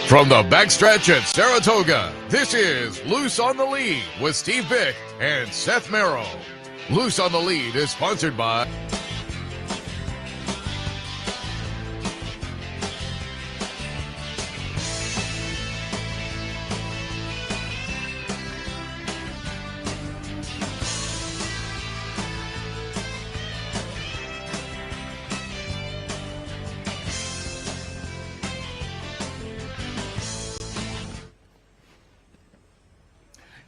From the backstretch at Saratoga, this is Loose on the Lead with Steve Bick and Seth Merrow. Loose on the Lead is sponsored by...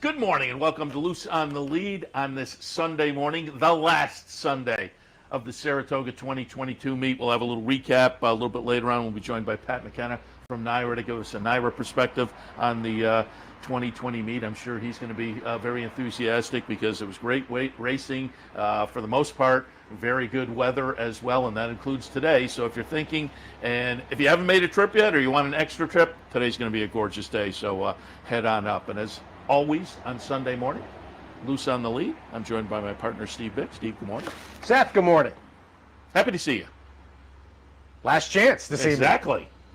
Good morning and welcome to Loose on the Lead on this Sunday morning, the last Sunday of the Saratoga 2022 meet. We'll have a little recap a little bit later on. We'll be joined by Pat McKenna from NYRA to give us a NYRA perspective on the 2020 meet. I'm sure he's going to be very enthusiastic because it was great racing for the most part. Very good weather as well, and that includes today. So if you're thinking, and if you haven't made a trip yet or you want an extra trip, today's going to be a gorgeous day. So head on up. And as always on Sunday morning, Loose on the Lead. I'm joined by my partner, Steve Bick. Steve, good morning. Seth, good morning. Happy to see you. Last chance this evening.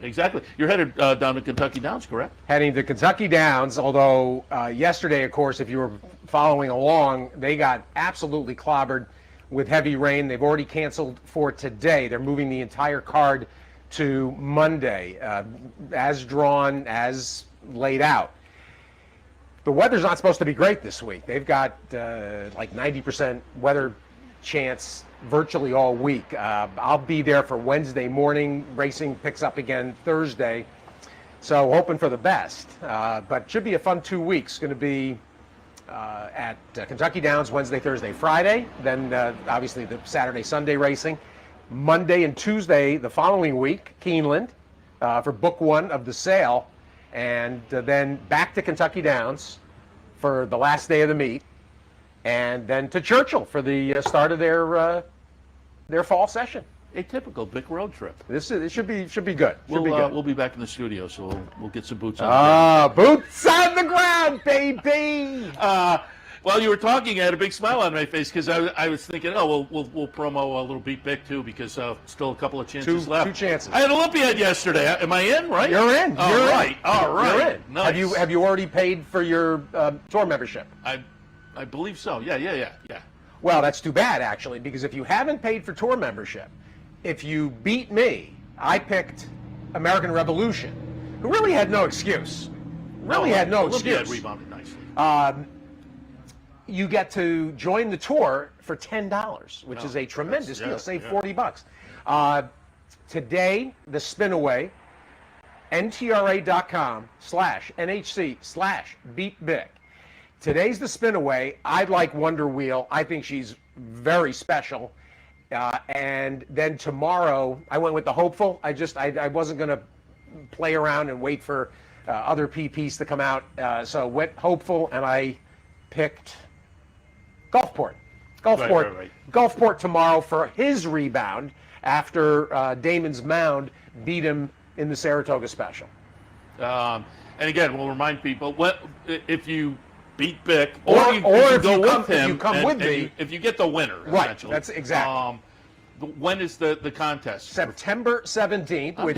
Exactly. You're headed down to Kentucky Downs, correct? Heading to Kentucky Downs, although yesterday, of course, if you were following along, they got absolutely clobbered with heavy rain. They've already canceled for today. They're moving the entire card to Monday, as drawn, as laid out. The weather's not supposed to be great this week. They've got like 90% weather chance virtually all week. I'll be there for Wednesday morning. Racing picks up again Thursday. So hoping for the best. But should be a fun 2 weeks. Going to be at Kentucky Downs Wednesday, Thursday, Friday. Then obviously the Saturday, Sunday racing. Monday and Tuesday the following week, Keeneland for book one of the sale. And then back to Kentucky Downs for the last day of the meet, and then to Churchill for the start of their fall session. A typical big road trip. It should be good. We'll be back in the studio, so we'll get some boots on the ground. Boots on the ground, baby. While you were talking, I had a big smile on my face because I was thinking, we'll promo a little Beat Bick too because still a couple of chances left. 2 chances. I had Olympiad yesterday. Am I in? Right? You're in. All right. You're in. Nice. Have you already paid for your tour membership? I believe so. Yeah. Well, that's too bad actually, because if you haven't paid for tour membership, if you beat me, I picked American Revolution, who really had no excuse. Olympiad rebounded nicely. You get to join the tour for $10, which is a tremendous deal. Save $40. Today, the spinaway, NTRA.com/NHC/BeatBick. Today's the spinaway. I like Wonder Wheel. I think she's very special. And then tomorrow, I went with the Hopeful. I wasn't going to play around and wait for other PPs to come out. So went Hopeful, and I picked Gulfport. Right. Gulfport tomorrow for his rebound after Damon's Mound beat him in the Saratoga Special. And again, we'll remind people, if you beat Bick, or if you go with him, if you come with me, if you get the winner, right? Essentially. That's exactly. When is the contest? September 17th, I'm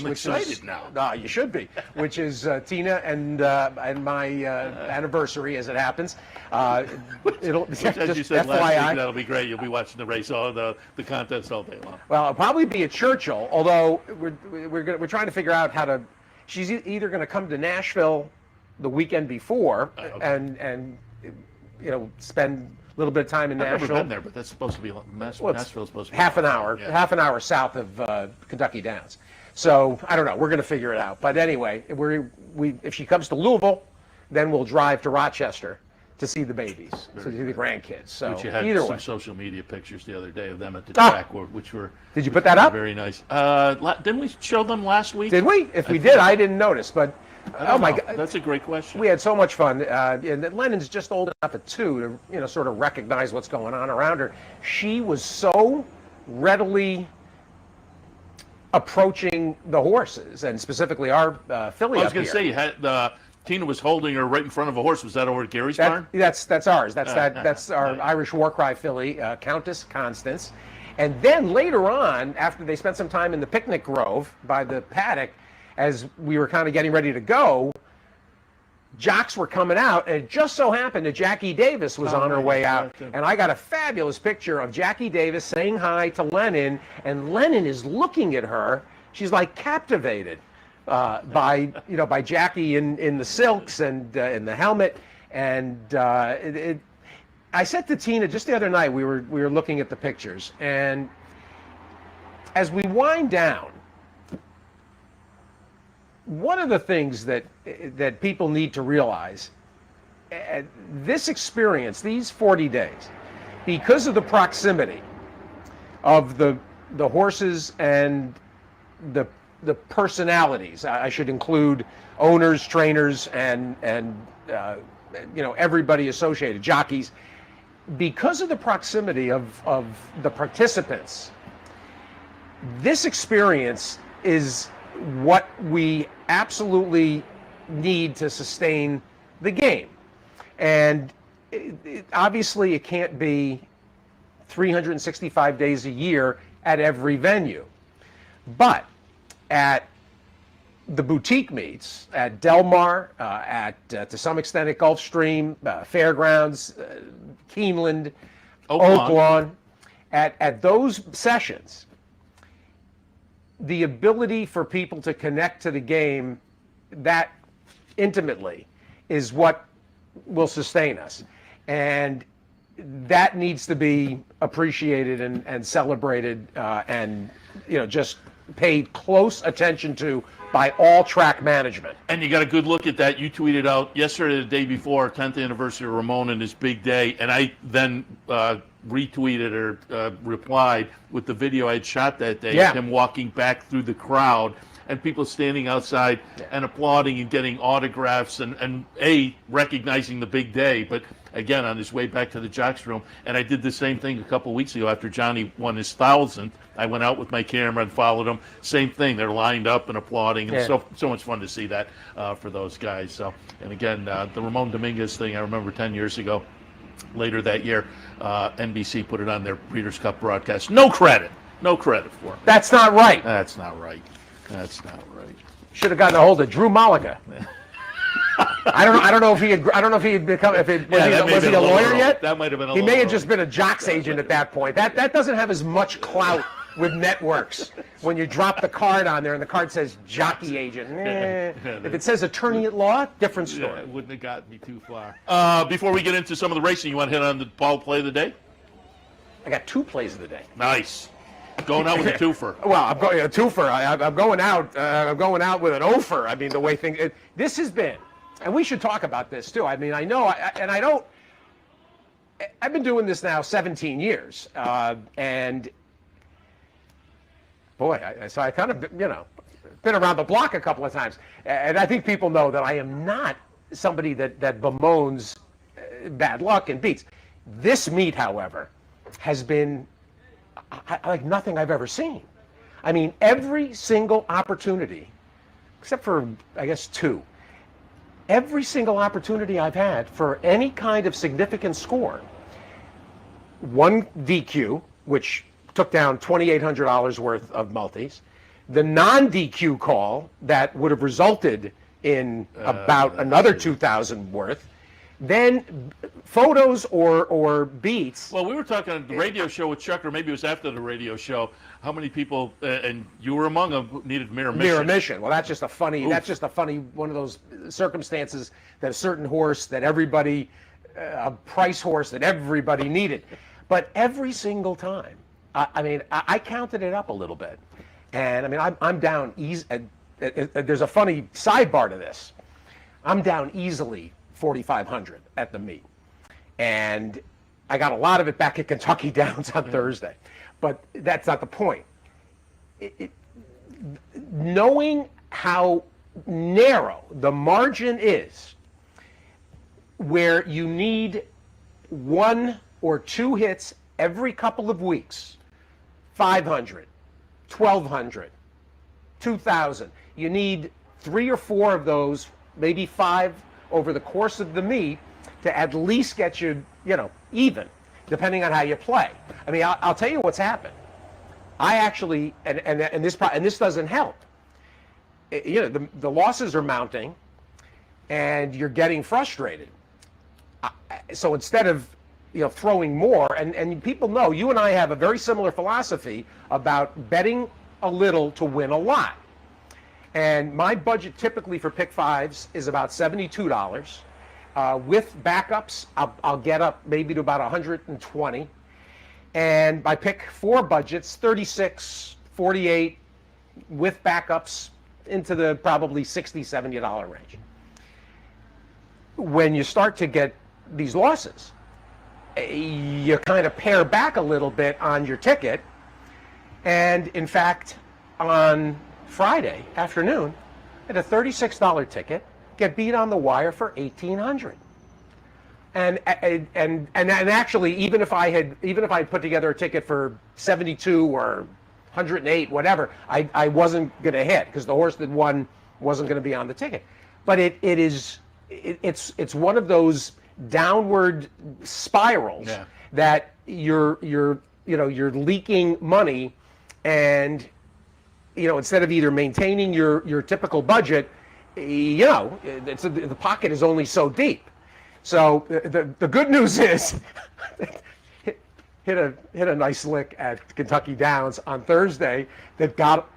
excited now. You should be. Which is Tina and my anniversary, as it happens. It'll Which, as you said last week, that'll be great. You'll be watching the race, the contest all day long. Well, it'll probably be at Churchill. Although we're trying to figure out how to. She's either going to come to Nashville the weekend before and spend a little bit of time in Nashville. I've never been there, but that's supposed to be Nashville's supposed to be half an hour south of Kentucky Downs. So I don't know. We're going to figure it out. But anyway, if she comes to Louisville, then we'll drive to Rochester to see the babies, to see the grandkids. So which you had either some way. social media pictures the other day of them at the track, which were. Did you put that up? Very nice. Didn't we show them last week? Did we? If we did, I didn't notice. But oh my God, that's a great question. We had so much fun. And Lennon's just old enough at 2 to sort of recognize what's going on around her. She was so readily approaching the horses, and specifically our filly. I was going to say, you had Tina was holding her right in front of a horse. Was that over at Gary's barn? That's ours. That's our Irish War Cry filly, Countess Constance. And then later on, after they spent some time in the picnic grove by the paddock, as we were kind of getting ready to go, jocks were coming out, and it just so happened that Jackie Davis was on her way out, and I got a fabulous picture of Jackie Davis saying hi to Lennon, and Lennon is looking at her. She's like captivated by Jackie in the silks and in the helmet, and I said to Tina just the other night, we were looking at the pictures, and as we wind down, one of the things that people need to realize, this experience, these 40 days, because of the proximity of the horses and the personalities, I should include owners, trainers, and everybody associated, jockeys, because of the proximity of the participants, this experience is what we absolutely need to sustain the game. And obviously it can't be 365 days a year at every venue. But at the boutique meets, at Del Mar, to some extent at Gulfstream, Fairgrounds, Keeneland, Oaklawn, at those sessions, the ability for people to connect to the game that intimately is what will sustain us. And that needs to be appreciated and celebrated and just paid close attention to by all track management. And you got a good look at that. You tweeted out yesterday, the day before, 10th anniversary of Ramon and his big day, and I then retweeted or replied with the video I had shot that day of him walking back through the crowd and people standing outside and applauding and getting autographs and recognizing the big day, but again on his way back to the jocks room. And I did the same thing a couple of weeks ago after Johnny won his 1,000th. I went out with my camera and followed him. Same thing, they're lined up and applauding, and so much fun to see that for those guys. So, and again, the Ramon Dominguez thing, I remember 10 years ago, later that year, NBC put it on their Breeders' Cup broadcast. No credit for it. That's not right. That's not right. Should have gotten a hold of Drew Malika. I don't know if he had. I don't know if he had become. Was he a lawyer yet? That might have been. He may have just been a jocks agent at that point. That doesn't have as much clout with networks. When you drop the card on there and the card says jockey agent, if it says attorney at law, different story. Yeah, it wouldn't have gotten me too far. Before we get into some of the racing, you want to hit on the ball play of the day? I got 2 plays of the day. Nice. Going out with a twofer. Well, I'm going a twofer. I'm going out. I'm going out with an ofer. I mean, the way things. This has been, and we should talk about this too. I mean, I know, and I don't. I've been doing this now 17 years, and boy, so I kind of been around the block a couple of times, and I think people know that I am not somebody that bemoans bad luck and beats. This meet, however, has been like nothing I've ever seen. I mean, every single opportunity, except for, I guess, 2, every single opportunity I've had for any kind of significant score, 1 DQ, which took down $2,800 worth of multis, the non-DQ call that would have resulted in about another $2,000 worth, then photos or beats. Well, we were talking on the radio show with Chuck, or maybe it was after the radio show, how many people, and you were among them, who needed mirror mission. Mirror mission. Well, that's just a funny. Oof. That's just a funny one of those circumstances that a certain horse that everybody, a price horse that everybody needed, but every single time. I mean, I counted it up a little bit, and I mean, I'm down easy. There's a funny sidebar to this. I'm down easily 4,500 at the meet, and I got a lot of it back at Kentucky Downs on Thursday, but that's not the point. Knowing how narrow the margin is, where you need 1 or 2 hits every couple of weeks, 500, 1,200, 2,000. You need 3 or 4 of those, maybe 5 over the course of the meet to at least get you, even, depending on how you play. I mean, I'll tell you what's happened. I actually, and this doesn't help. the losses are mounting, and you're getting frustrated. So instead of throwing more, and people know you and I have a very similar philosophy about betting a little to win a lot. And my budget typically for pick fives is about $72. With backups, I'll get up maybe to about 120. And my pick four budget's 36, 48, with backups into the probably $60, $70 range. When you start to get these losses, you kind of pare back a little bit on your ticket. And in fact, on Friday afternoon, I had a $36 ticket get beat on the wire for $1,800. And actually, even if I had put together a ticket for 72 or 108, whatever, I wasn't going to hit because the horse that won wasn't going to be on the ticket. But it's one of those downward spirals that you're leaking money, and instead of either maintaining your typical budget, the pocket is only so deep. So the good news is hit a nice lick at Kentucky Downs on Thursday that got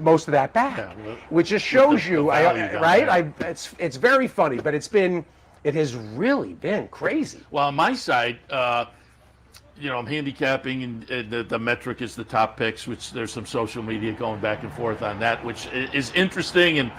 most of that back, which just shows you, right? It's very funny, but it has really been crazy. Well, on my side, I'm handicapping, and the metric is the top picks, which there's some social media going back and forth on that, which is interesting. And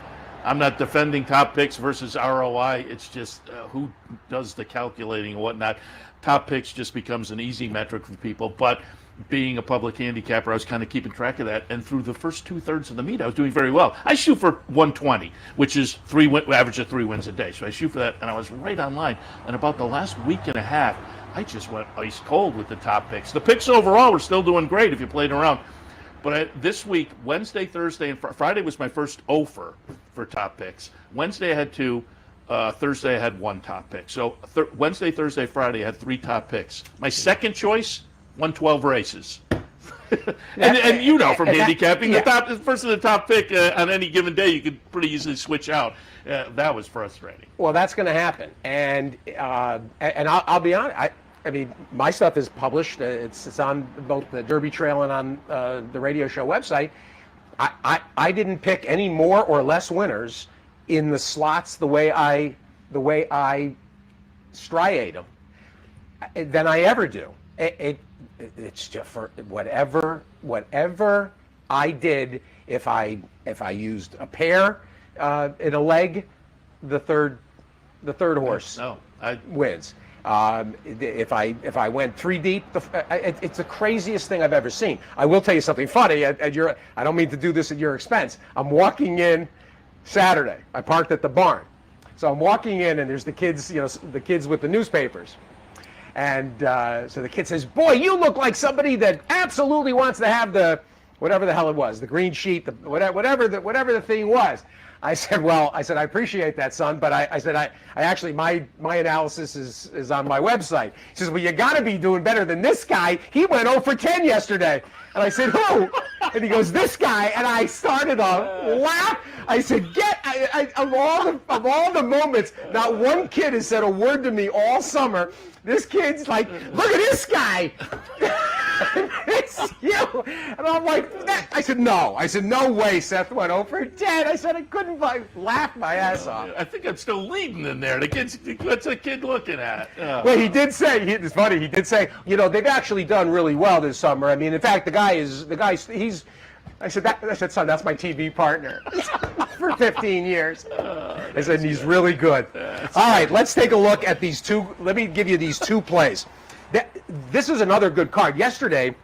I'm not defending top picks versus ROI. It's just who does the calculating and whatnot. Top picks just becomes an easy metric for people. But being a public handicapper, I was kind of keeping track of that. And through the first 2/3 of the meet, I was doing very well. I shoot for 120, which is average of 3 wins a day. So I shoot for that, and I was right on line. And about the last week and a half, I just went ice cold with the top picks. The picks overall were still doing great if you played around. But this week, Wednesday, Thursday, and Friday was my first offer for top picks. Wednesday I had 2. Thursday I had 1 top pick. So Wednesday, Thursday, Friday I had 3 top picks. My second choice won 12 races. and from handicapping, the first of the top pick on any given day, you could pretty easily switch out. That was frustrating. Well, that's going to happen, and I'll be honest. I mean, my stuff is published. It's on both the Derby Trail and on the radio show website. I didn't pick any more or less winners in the slots the way I striate them than I ever do. It's just for whatever I did. If I used a pair in a leg, the third horse wins. If I went 3 deep, it's the craziest thing I've ever seen. I will tell you something funny. I don't mean to do this at your expense. I'm walking in Saturday. I parked at the barn, so I'm walking in, and there's the kids, the kids with the newspapers. And so the kid says, "Boy, you look like somebody that absolutely wants to have the whatever the hell it was, the green sheet, the whatever the thing was." I said, I appreciate that, son, but I said, I actually, my analysis is on my website. He says, well, you got to be doing better than this guy. He went 0 for 10 yesterday. And I said, who? And he goes, this guy. And I started a laugh. I said, of all the moments, not one kid has said a word to me all summer. This kid's like, look at this guy. It's you. And I'm like, I said, no. I said, no way, Seth went 0 for 10. I said, I couldn't laugh my ass off. I think I'm still leading in there. What's a kid looking at? Well, he did say, it's funny, he did say, they've actually done really well this summer. I mean, in fact, I said, son, that's my TV partner for 15 years. I said, he's really good. All right, let's take a look at these two. Let me give you these 2 plays. This is another good card. Yesterday,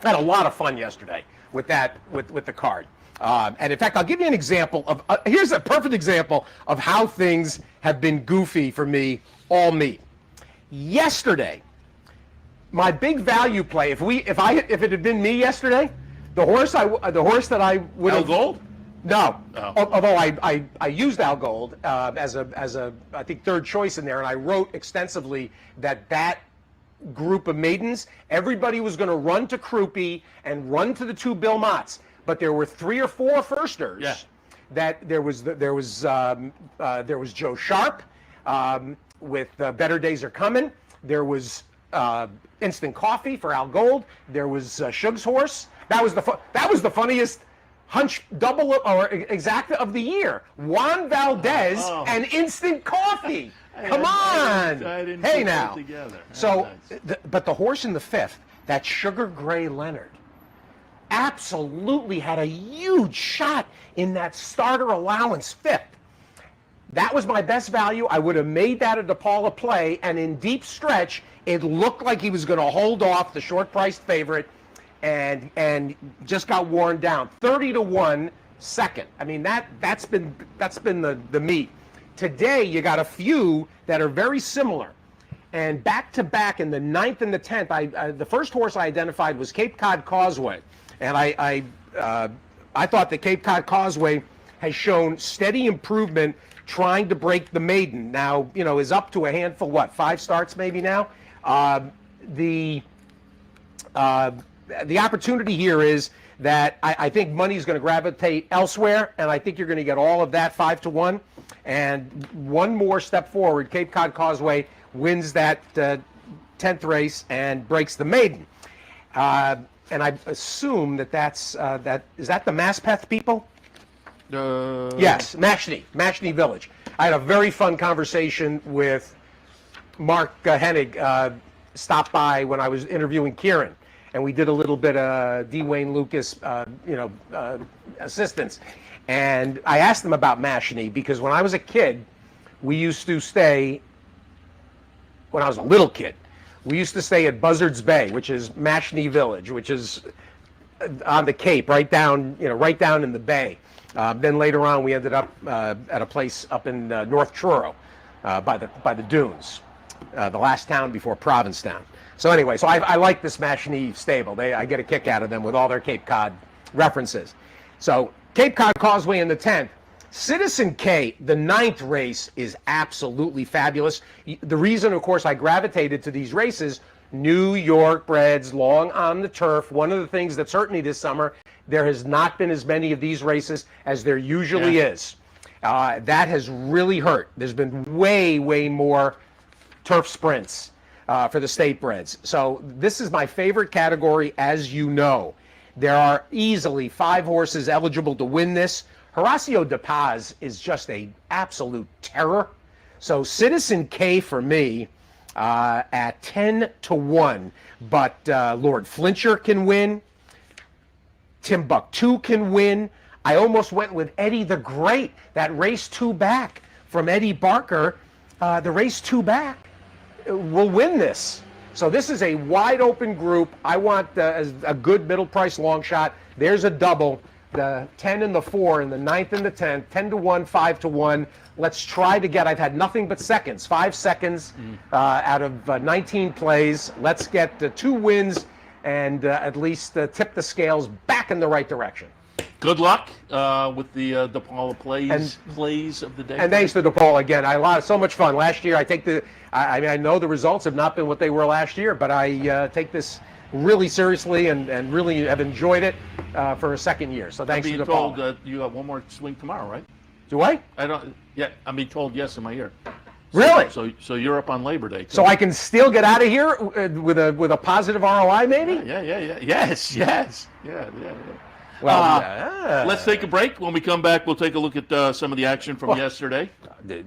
I had a lot of fun yesterday with the card. And in fact, I'll give you an example of, here's a perfect example of how things have been goofy for me all meet. Yesterday, my big value play, if it had been me yesterday, the horse that I would have... Al Gold? No. Oh. Although I used Al Gold as a I think 3rd choice in there, and I wrote extensively that group of maidens, everybody was going to run to Croupi and run to the 2 Belmonts, but there were 3 or 4 firsters that there was Joe Sharp with Better Days Are Coming. There was instant coffee for Al Gold. There was Shug's Horse. That was the funniest hunch double or exacta of the year. Juan Valdez and instant coffee. Come on! I didn't hey put that now. together. So, Nice. but the horse in the fifth, that Sugar Gray Leonard, absolutely had a huge shot in that starter allowance fifth. That was my best value. I would have made that a DePaula play, and in deep stretch, it looked like he was going to hold off the short-priced favorite, and just got worn down. 30-1 second. I mean, that's been the meat. Today, you got a few that are very similar. And back-to-back in the 9th and the 10th, the first horse I identified was Cape Cod Causeway. And I thought that Cape Cod Causeway has shown steady improvement trying to break the maiden. Now, is up to a handful, 5 starts maybe now? The opportunity here is that I think money's going to gravitate elsewhere, and I think you're going to get all of that 5-1. And one more step forward, Cape Cod Causeway wins that 10th race and breaks the maiden. And I assume that's is that the Maspeth people? Yes, Mashpee Village. I had a very fun conversation with Mark Hennig, stopped by when I was interviewing Kieran, and we did a little bit of D. Wayne Lucas, assistance. And I asked him about Mashpee because when I was a kid, we used to stay. When I was a little kid, we used to stay at Buzzards Bay, which is Mashpee Village, which is on the Cape, right down in the bay. Then later on, we ended up at a place up in North Truro, by the dunes, the last town before Provincetown. So anyway, I like this Mashpee stable. I get a kick out of them with all their Cape Cod references. So Cape Cod Causeway in the 10th. Citizen K, the 9th race, is absolutely fabulous. The reason, of course, I gravitated to these races, New York breds, long on the turf. One of the things that's hurt me this summer, there has not been as many of these races as there usually is. That has really hurt. There's been way, way more turf sprints for the state breds. So this is my favorite category, as you know. There are easily 5 horses eligible to win this. Horacio de Paz is just an absolute terror. So Citizen K for me at 10-1. But Lord Flincher can win. Timbuktu can win. I almost went with Eddie the Great, that race 2 back from Eddie Barker. The race 2 back will win this. So this is a wide open group. I want a good middle price long shot. There's a double. The 10 and the 4 and the 9th and the 10th, 10-1, 5-1. Let's try to get, I've had nothing but seconds, 5 seconds out of 19 plays. Let's get 2 wins and at least tip the scales back in the right direction. Good luck with the DePaula plays of the day. And thanks to DePaula again. I had so much fun. Last year, I know the results have not been what they were last year, but I take this really seriously and really have enjoyed it for a second year. So thanks to DePaula. I'm being told you got one more swing tomorrow, right? Do I? I don't. Yeah, I'm being told yes in my ear. Really? So you're up on Labor Day. Too. So I can still get out of here with a positive ROI, maybe? Yeah. Yes. Yeah. Well, let's take a break. When we come back, we'll take a look at some of the action from yesterday. I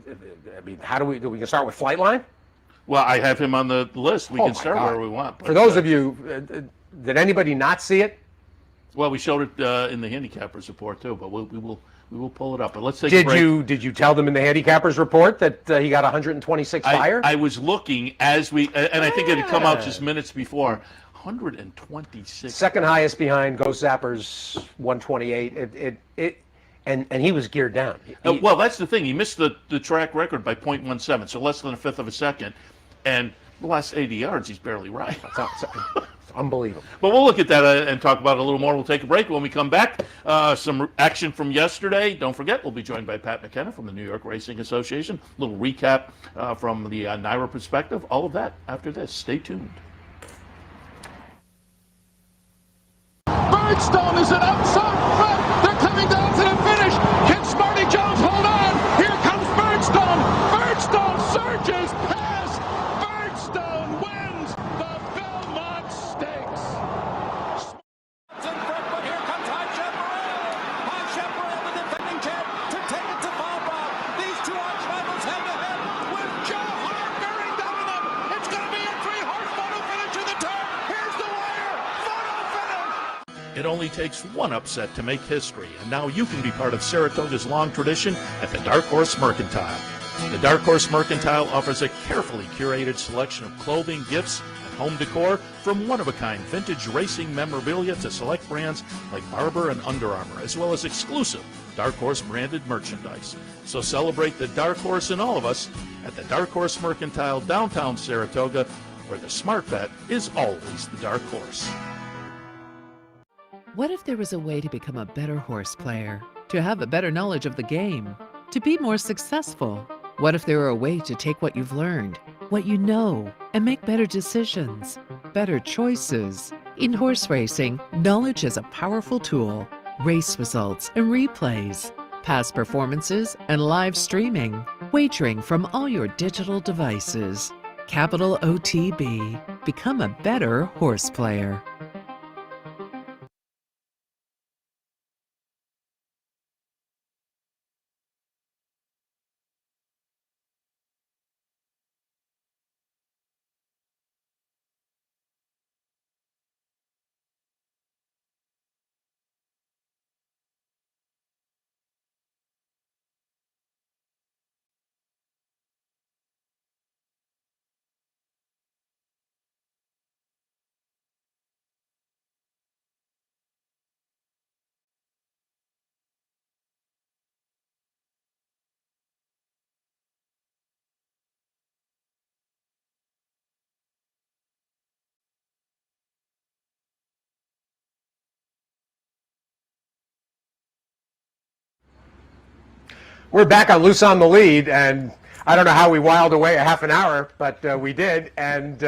mean, how do we can start with Flightline? Well, I have him on the list. We can start where we want. For those of you, did anybody not see it? Well, we showed it in the handicappers report too, but we will pull it up. But let's take a break. Did you tell them in the handicappers report that he got 126 fire? I was looking as we, and I think it had come out just minutes before. 126. Second highest behind Ghost Zapper's 128. And he was geared down. Well, that's the thing. He missed the track record by 0.17, so less than a fifth of a second. And the last 80 yards, he's barely right. It's unbelievable. But we'll look at that and talk about it a little more. We'll take a break. When we come back, some action from yesterday. Don't forget, we'll be joined by Pat McKenna from the New York Racing Association. A little recap from the NYRA perspective. All of that after this. Stay tuned. Birdstone is an outside front. They're coming down to the finish. Can It only takes one upset to make history, and now you can be part of Saratoga's long tradition at the Dark Horse Mercantile. The Dark Horse Mercantile offers a carefully curated selection of clothing, gifts, and home decor, from one-of-a-kind vintage racing memorabilia to select brands like Barber and Under Armour, as well as exclusive Dark Horse branded merchandise. So celebrate the Dark Horse in all of us at the Dark Horse Mercantile, downtown Saratoga, where the smart bet is always the Dark Horse. What if there was a way to become a better horse player, to have a better knowledge of the game, to be more successful? What if there were a way to take what you've learned, what you know, and make better decisions, better choices? In horse racing, knowledge is a powerful tool. Race results and replays, past performances and live streaming, wagering from all your digital devices. Capital OTB. Become a better horse player. We're back on Loose on the Lead, and I don't know how we wiled away a half an hour, but we did. And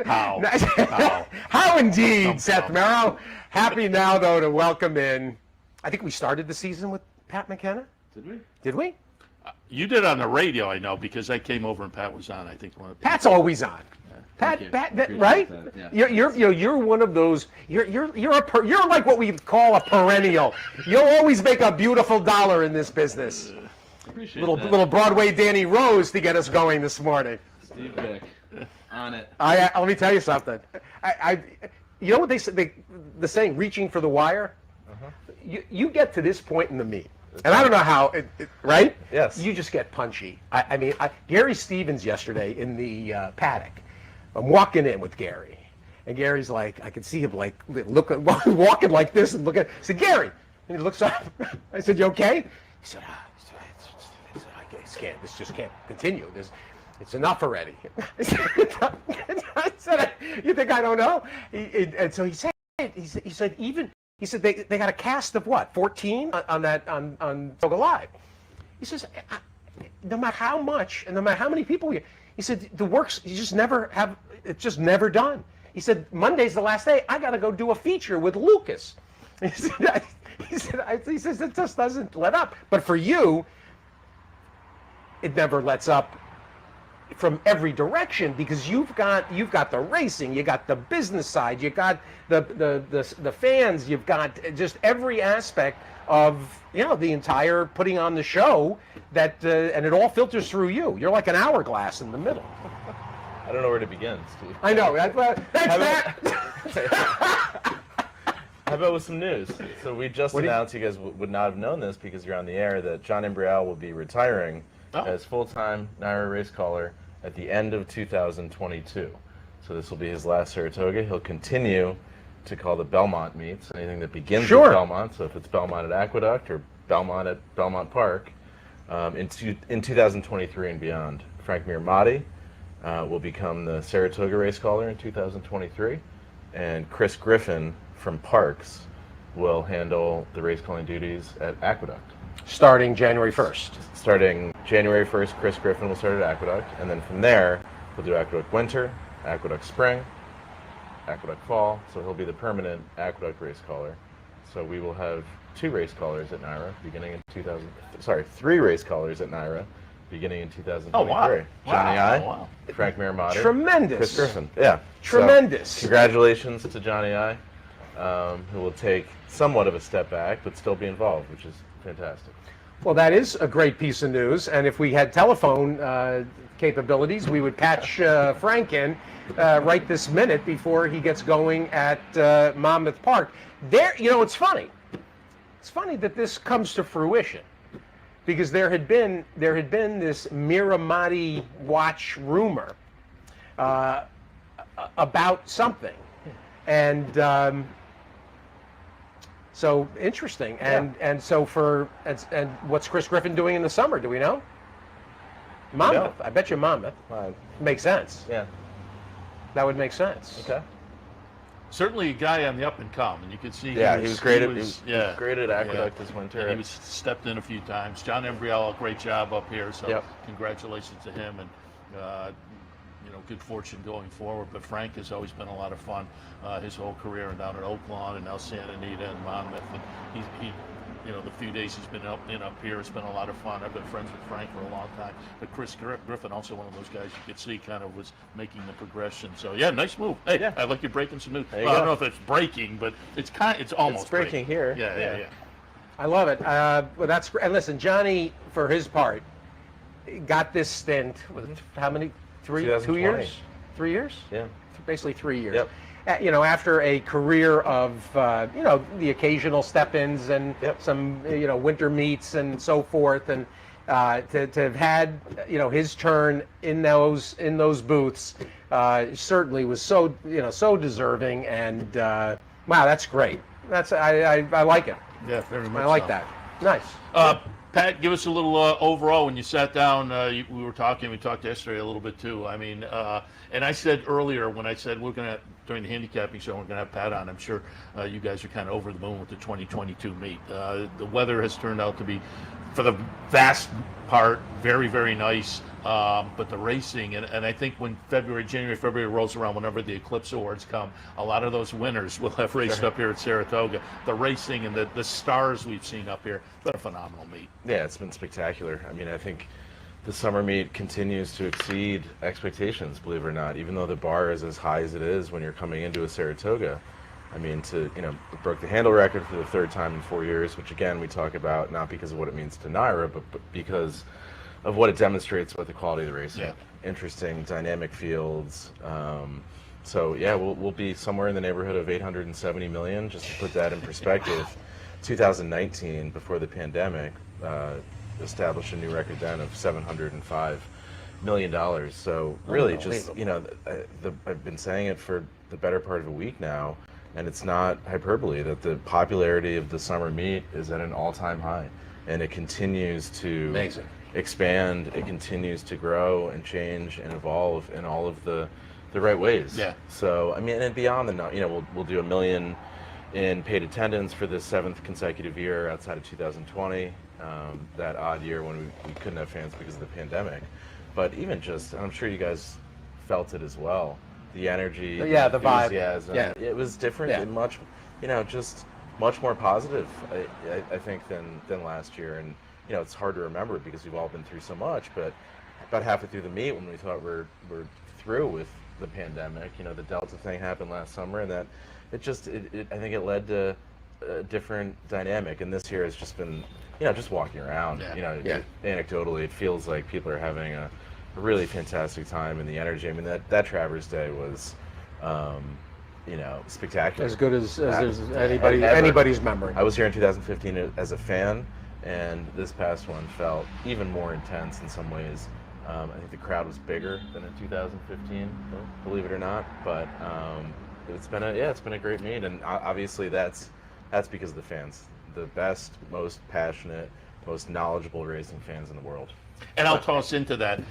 how indeed, Seth Merrow. Happy now, though, to welcome in. I think we started the season with Pat McKenna. Did we? Did we? You did on the radio, I know, because I came over and Pat was on. I think Pat's always on. Pat, right? That, yeah. You're one of those. You're like what we call a perennial. You'll always make a beautiful dollar in this business. Appreciate little Broadway Danny Rose to get us going this morning. Steve Vick, on it. Let me tell you something. You know what they say? The saying, reaching for the wire. You get to this point in the meet, and I don't know how. Right? Yes. You just get punchy. I mean, Gary Stevens yesterday in the paddock. I'm walking in with Gary, and Gary's like, I can see him like walking like this and looking. I said, Gary, and he looks up. I said, you okay? He said, this just can't continue. It's enough already. I said, you think I don't know? And so he said they got a cast of what, 14 on Saratoga Live. He says, no matter how much and no matter how many people he said, the works, you just never have, it's just never done. He said, Monday's the last day. I got to go do a feature with Lucas. He says, it just doesn't let up. But for you, it never lets up from every direction, because you've got the racing, you got the business side, you got the fans, you've got just every aspect of the entire putting on the show that and it all filters through you. You're like an hourglass in the middle. I don't know where to begin, Steve. I know. That's that. How about with some news? So we just announced, you guys would not have known this because you're on the air, that John Imbrial will be retiring as full-time NYRA race caller at the end of 2022. So this will be his last Saratoga. He'll continue to call the Belmont meets, anything that begins with Belmont. So if it's Belmont at Aqueduct or Belmont at Belmont Park, in 2023 and beyond. Frank Mirmati will become the Saratoga race caller in 2023, and Chris Griffin from Parks will handle the race calling duties at Aqueduct. Starting January 1st. Starting January 1st, Chris Griffin will start at Aqueduct, and then from there, he'll do Aqueduct Winter, Aqueduct Spring, Aqueduct Fall, so he'll be the permanent Aqueduct race caller. So we will have 2 race callers at NYRA beginning in 3 race callers at NYRA beginning in 2023. Oh, wow. Johnny I, Wow. Frank Mirmati, Tremendous. Chris Griffin. Yeah. Tremendous. So, congratulations to Johnny I, who will take somewhat of a step back, but still be involved, which is fantastic. Well, that is a great piece of news. And if we had telephone capabilities, we would patch Frank in right this minute before he gets going at Monmouth Park. There, it's funny. It's funny that this comes to fruition, because there had been this Miramati watch rumor about something, and so interesting. And so and what's Chris Griffin doing in the summer? Do we know? Monmouth. I bet you Monmouth. Makes sense. Yeah. That would make sense. Okay. Certainly a guy on the up and come, and you could see. He was great at Aqueduct this winter. And he was stepped in a few times. John Embriell, great job up here. So congratulations to him, and good fortune going forward. But Frank has always been a lot of fun his whole career, and down at Oaklawn and now Santa Anita and Monmouth. And he the few days he's been up here, it's been a lot of fun. I've been friends with Frank for a long time. But Chris Griffin, also one of those guys you could see kind of was making the progression. So yeah, nice move. Hey, I like you breaking some news. I don't know if it's breaking, but it's almost breaking here. Yeah. I love it. Well, that's great. And listen, Johnny, for his part, got this stint with how many? 2 years? 3 years? Yeah. Basically 3 years. Yep. After a career of, the occasional step-ins and some, winter meets and so forth, and to have had, his turn in those booths, certainly was so, so deserving. And wow, that's great. I like it. Yeah, very much. I like so. that. Nice. Pat, give us a little overall. When you sat down, we were talking. We talked yesterday a little bit too. I mean, and I said earlier when I said we're going to, during the handicapping show, we're going to have Pat on. I'm sure you guys are kind of over the moon with the 2022 meet. The weather has turned out to be, for the vast part, very, very nice. But the racing, and I think when January, February rolls around, whenever the Eclipse Awards come, a lot of those winners will have raced up here at Saratoga. The racing and the stars we've seen up here, it's been a phenomenal meet. Yeah, it's been spectacular. I mean, I think the summer meet continues to exceed expectations, believe it or not, even though the bar is as high as it is when you're coming into a Saratoga. I mean, it broke the handle record for the third time in 4 years, which again, we talk about not because of what it means to NYRA, but because of what it demonstrates about the quality of the racing. Yeah. Interesting, dynamic fields. So yeah, we'll be somewhere in the neighborhood of 870 million, just to put that in perspective. 2019, before the pandemic, established a new record then of $705 million. So really just, I've been saying it for the better part of a week now, and it's not hyperbole that the popularity of the summer meet is at an all-time high, and it continues to expand. It continues to grow and change and evolve in all of the right ways. Yeah. So I mean, and beyond we'll do 1 million in paid attendance for the 7th consecutive year outside of 2020, that odd year when we couldn't have fans because of the pandemic. But even just, I'm sure you guys felt it as well, the energy, the vibe, it was different and much, just much more positive, I think, than last year. And it's hard to remember because we've all been through so much, but about halfway through the meet, when we thought we're through with the pandemic, the Delta thing happened last summer, and that I think it led to a different dynamic. And this year has just been, just walking around, anecdotally, it feels like people are having a really fantastic time, and the energy. I mean, that Travers Day was, spectacular. As good as anybody's memory. I was here in 2015 as a fan, and this past one felt even more intense in some ways. I think the crowd was bigger than in 2015, believe it or not. But it's been a great meet, and obviously that's because of the fans, the best, most passionate, most knowledgeable racing fans in the world. And I'll toss into that.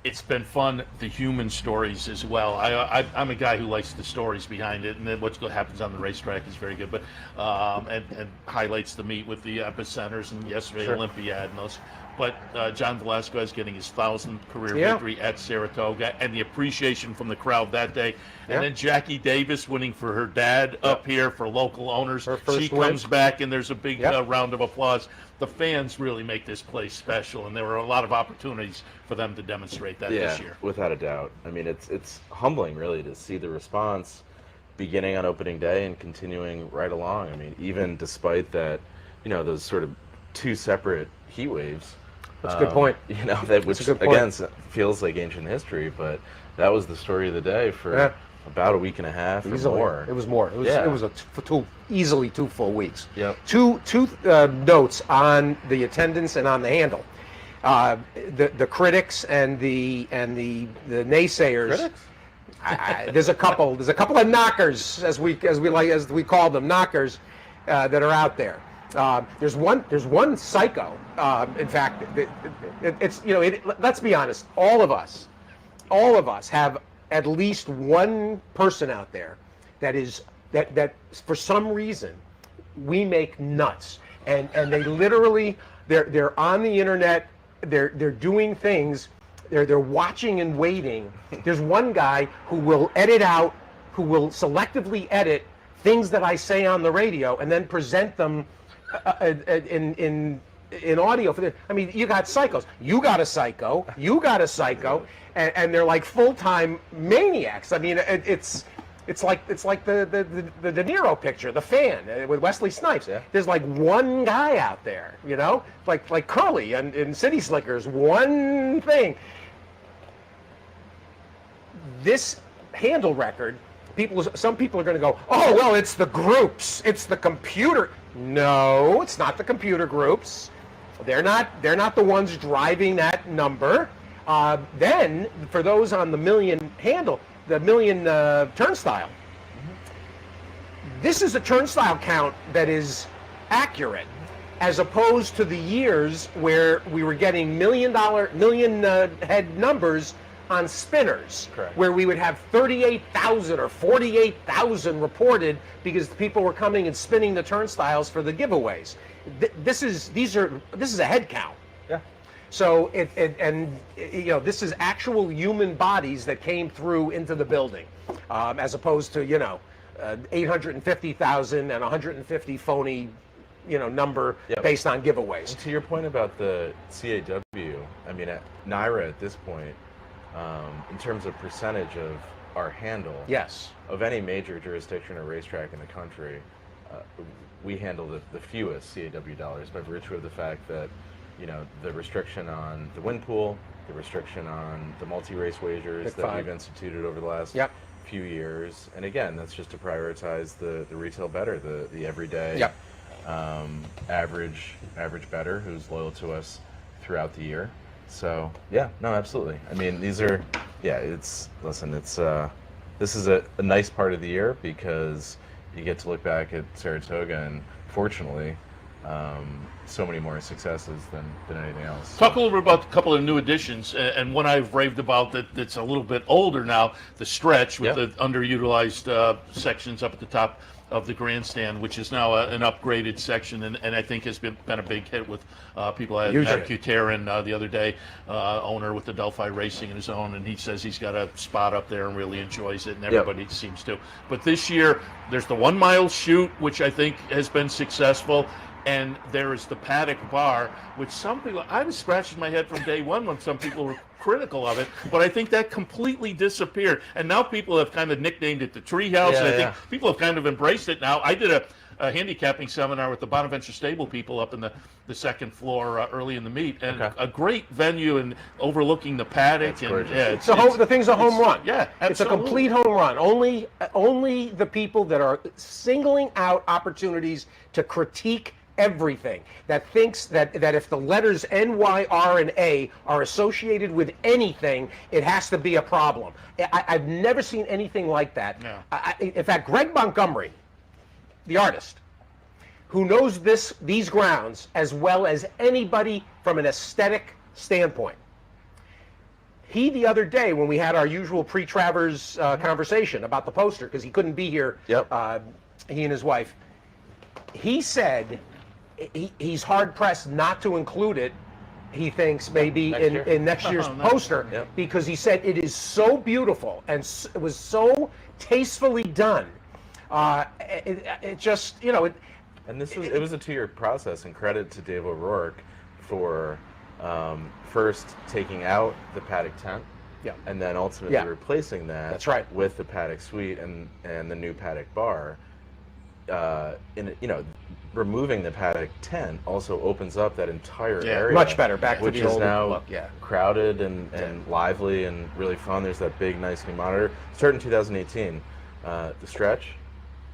It's been fun, the human stories as well. I'm a guy who likes the stories behind it, and then what happens on the racetrack is very good. But and highlights the meet with the epicenters and yesterday Olympiad and those. But John Velasquez getting his 1,000th career victory at Saratoga, and the appreciation from the crowd that day. And then Jackie Davis winning for her dad up here for local owners. She comes back, and there's a big round of applause. The fans really make this place special, and there were a lot of opportunities for them to demonstrate that this year. Without a doubt. I mean, it's humbling, really, to see the response beginning on opening day and continuing right along. I mean, even despite that, those sort of two separate heat waves, That's a good point. You know, that which again feels like ancient history, but that was the story of the day for about a week and a half or more. It was more. It was easily 2 full weeks. Yep. Two notes on the attendance and on the handle. The critics and the naysayers. Critics? There's a couple of knockers, as we call them, knockers, that are out there. There's one psycho. In fact, let's be honest. All of us have at least one person out there that for some reason we make nuts, and they literally they're on the internet, they're doing things, they're watching and waiting. There's one guy who will selectively edit things that I say on the radio and then present them in audio for I mean, you got psychos. You got a psycho. You got a psycho, and they're like full-time maniacs. I mean, it's like the De Niro picture, The Fan, with Wesley Snipes. Yeah. There's like one guy out there, like Curly in City Slickers. One thing. This handle record, some people are going to go, oh well, it's the groups, it's the computer. No, it's not the computer groups. They're not the ones driving that number. Then, for those on the million handle, the million turnstile, this is a turnstile count that is accurate, as opposed to the years where we were getting million head numbers on spinners. Correct. Where we would have 38,000 or 48,000 reported because people were coming and spinning the turnstiles for the giveaways. This is a head count. Yeah. So this is actual human bodies that came through into the building, as opposed to 850,000 and 150 phony number based on giveaways. And to your point about the CAW, I mean, at NYRA at this point, in terms of percentage of our handle, yes, of any major jurisdiction or racetrack in the country, we handle the fewest CAW dollars by virtue of the fact that, the restriction on the win pool, the restriction on the multi-race wagers that we've instituted over the last few years, and again, that's just to prioritize the retail bettor, the everyday average bettor who's loyal to us throughout the year. So absolutely. I mean, these are, this is a nice part of the year because you get to look back at Saratoga and fortunately, so many more successes than anything else. Talk a little bit about a couple of new additions, and one I've raved about that's a little bit older now, the stretch with the underutilized sections up at the top of the grandstand, which is now an upgraded section, and I think has been a big hit with people. I had Matt Kuterin the other day, owner with the Delphi Racing in his own, and he says he's got a spot up there and really enjoys it, and everybody seems to. But this year, there's the 1 mile chute, which I think has been successful, and there is the paddock bar, which some people, I was scratching my head from day one when some people were critical of it, but I think that completely disappeared, and now people have kind of nicknamed it the treehouse, and I think people have kind of embraced it now. I did a handicapping seminar with the Bonaventure Stable people up in the second floor early in the meet, and a great venue and overlooking the paddock. And the thing's a home run. Yeah, absolutely. It's a complete home run. Only the people that are singling out opportunities to critique everything, that thinks that if the letters N, Y, R, and A are associated with anything, it has to be a problem. I've never seen anything like that. No. In fact, Greg Montgomery, the artist, who knows these grounds as well as anybody from an aesthetic standpoint, he, the other day, when we had our usual pre-Travers conversation about the poster, because he couldn't be here, he and his wife, he said he's hard-pressed not to include it, he thinks, maybe in next year's poster, because he said it is so beautiful and it was so tastefully done. It just, And it was a 2-year process, and credit to Dave O'Rourke for first taking out the paddock tent, and then ultimately replacing that with the paddock suite and the new paddock bar. removing the paddock tent also opens up that entire area. Much better. Back to which the is old now look. Yeah. crowded and lively and really fun. There's that big, nice new monitor. Started in 2018. The stretch,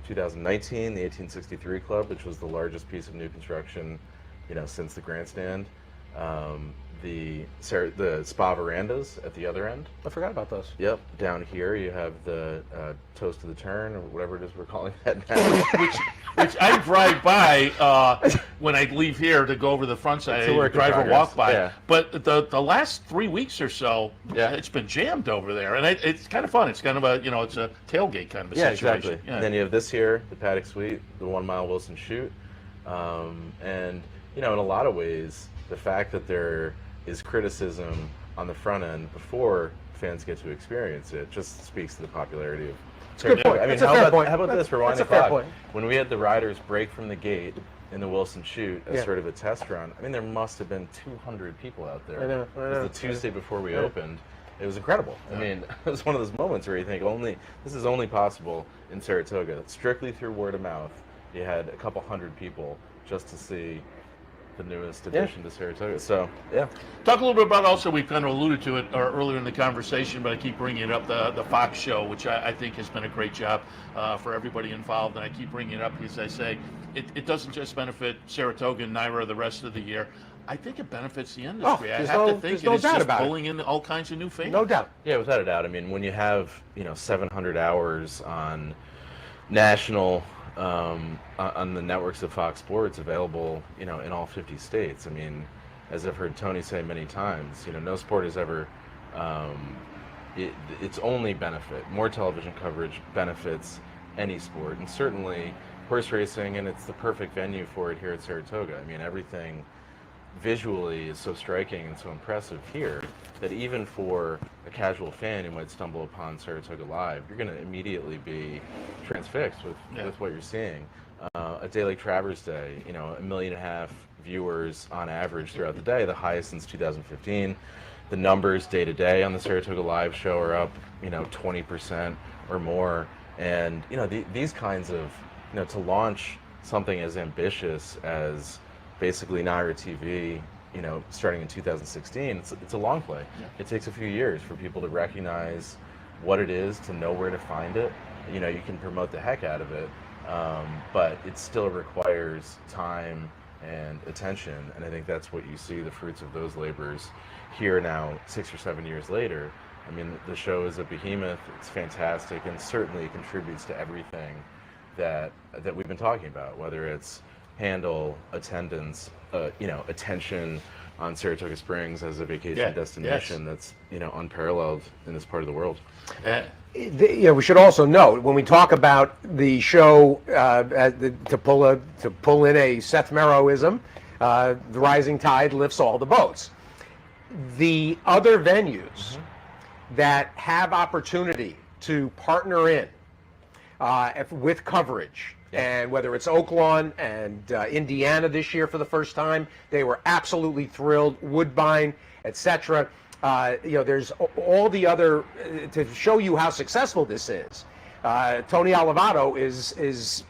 2019, the 1863 Club, which was the largest piece of new construction, since the grandstand. The spa verandas at the other end. I forgot about those. Yep. Down here you have the toast of the turn, or whatever it is we're calling that now. which I drive by when I leave here to go over the front side. I drive or walk by. Yeah. But the last 3 weeks or so, it's been jammed over there, and it's kind of fun. It's kind of a it's a tailgate kind of a situation. Exactly. Yeah. And then you have this here, the paddock suite, the 1 mile Wilson chute, and in a lot of ways, the fact that there is criticism on the front end before fans get to experience it just speaks to the popularity of. It's a good point. I mean, That's a fair point. How about this? Rewind the That's a fair clock. point. When we had the riders break from the gate in the Wilson chute as sort of a test run, I mean, there must have been 200 people out there. I know. It was the Tuesday before we opened. It was incredible. I mean, it was one of those moments where you think this is only possible in Saratoga. Strictly through word of mouth, you had a couple hundred people just to see the newest addition to Saratoga. So, Talk a little bit about also, we kind of alluded to it earlier in the conversation, but I keep bringing it up, the Fox show, which I think has been a great job for everybody involved. And I keep bringing it up because I say it doesn't just benefit Saratoga and NYRA the rest of the year. I think it benefits the industry. I have to think it's just pulling in all kinds of new fans. No doubt. Yeah, without a doubt. I mean, when you have 700 hours on national on the networks of Fox Sports available, in all 50 states. I mean, as I've heard Tony say many times, no sport has ever. Its only benefit, more television coverage benefits any sport, and certainly horse racing, and it's the perfect venue for it here at Saratoga. I mean, everything visually is so striking and so impressive here that even for a casual fan who might stumble upon Saratoga Live, you're going to immediately be transfixed with what you're seeing. A day like Travers Day, 1.5 million viewers on average throughout the day, the highest since 2015. The numbers day to day on the Saratoga Live show are up, 20% or more. And, these kinds of, to launch something as ambitious as basically NYRA TV, starting in 2016, it's a long play. Yeah. It takes a few years for people to recognize what it is, to know where to find it. You can promote the heck out of it, but it still requires time and attention, and I think that's what you see the fruits of those labors here now, 6 or 7 years later. I mean, the show is a behemoth. It's fantastic, and certainly contributes to everything that we've been talking about, whether it's handle, attendance, attention on Saratoga Springs as a vacation destination that's unparalleled in this part of the world. We should also note when we talk about the show to pull in a Seth Merrowism, the rising tide lifts all the boats. The other venues that have opportunity to partner in with coverage. And whether it's Oaklawn and Indiana this year for the first time, they were absolutely thrilled. Woodbine, etc. There's all the other to show you how successful this is. Tony Olivato is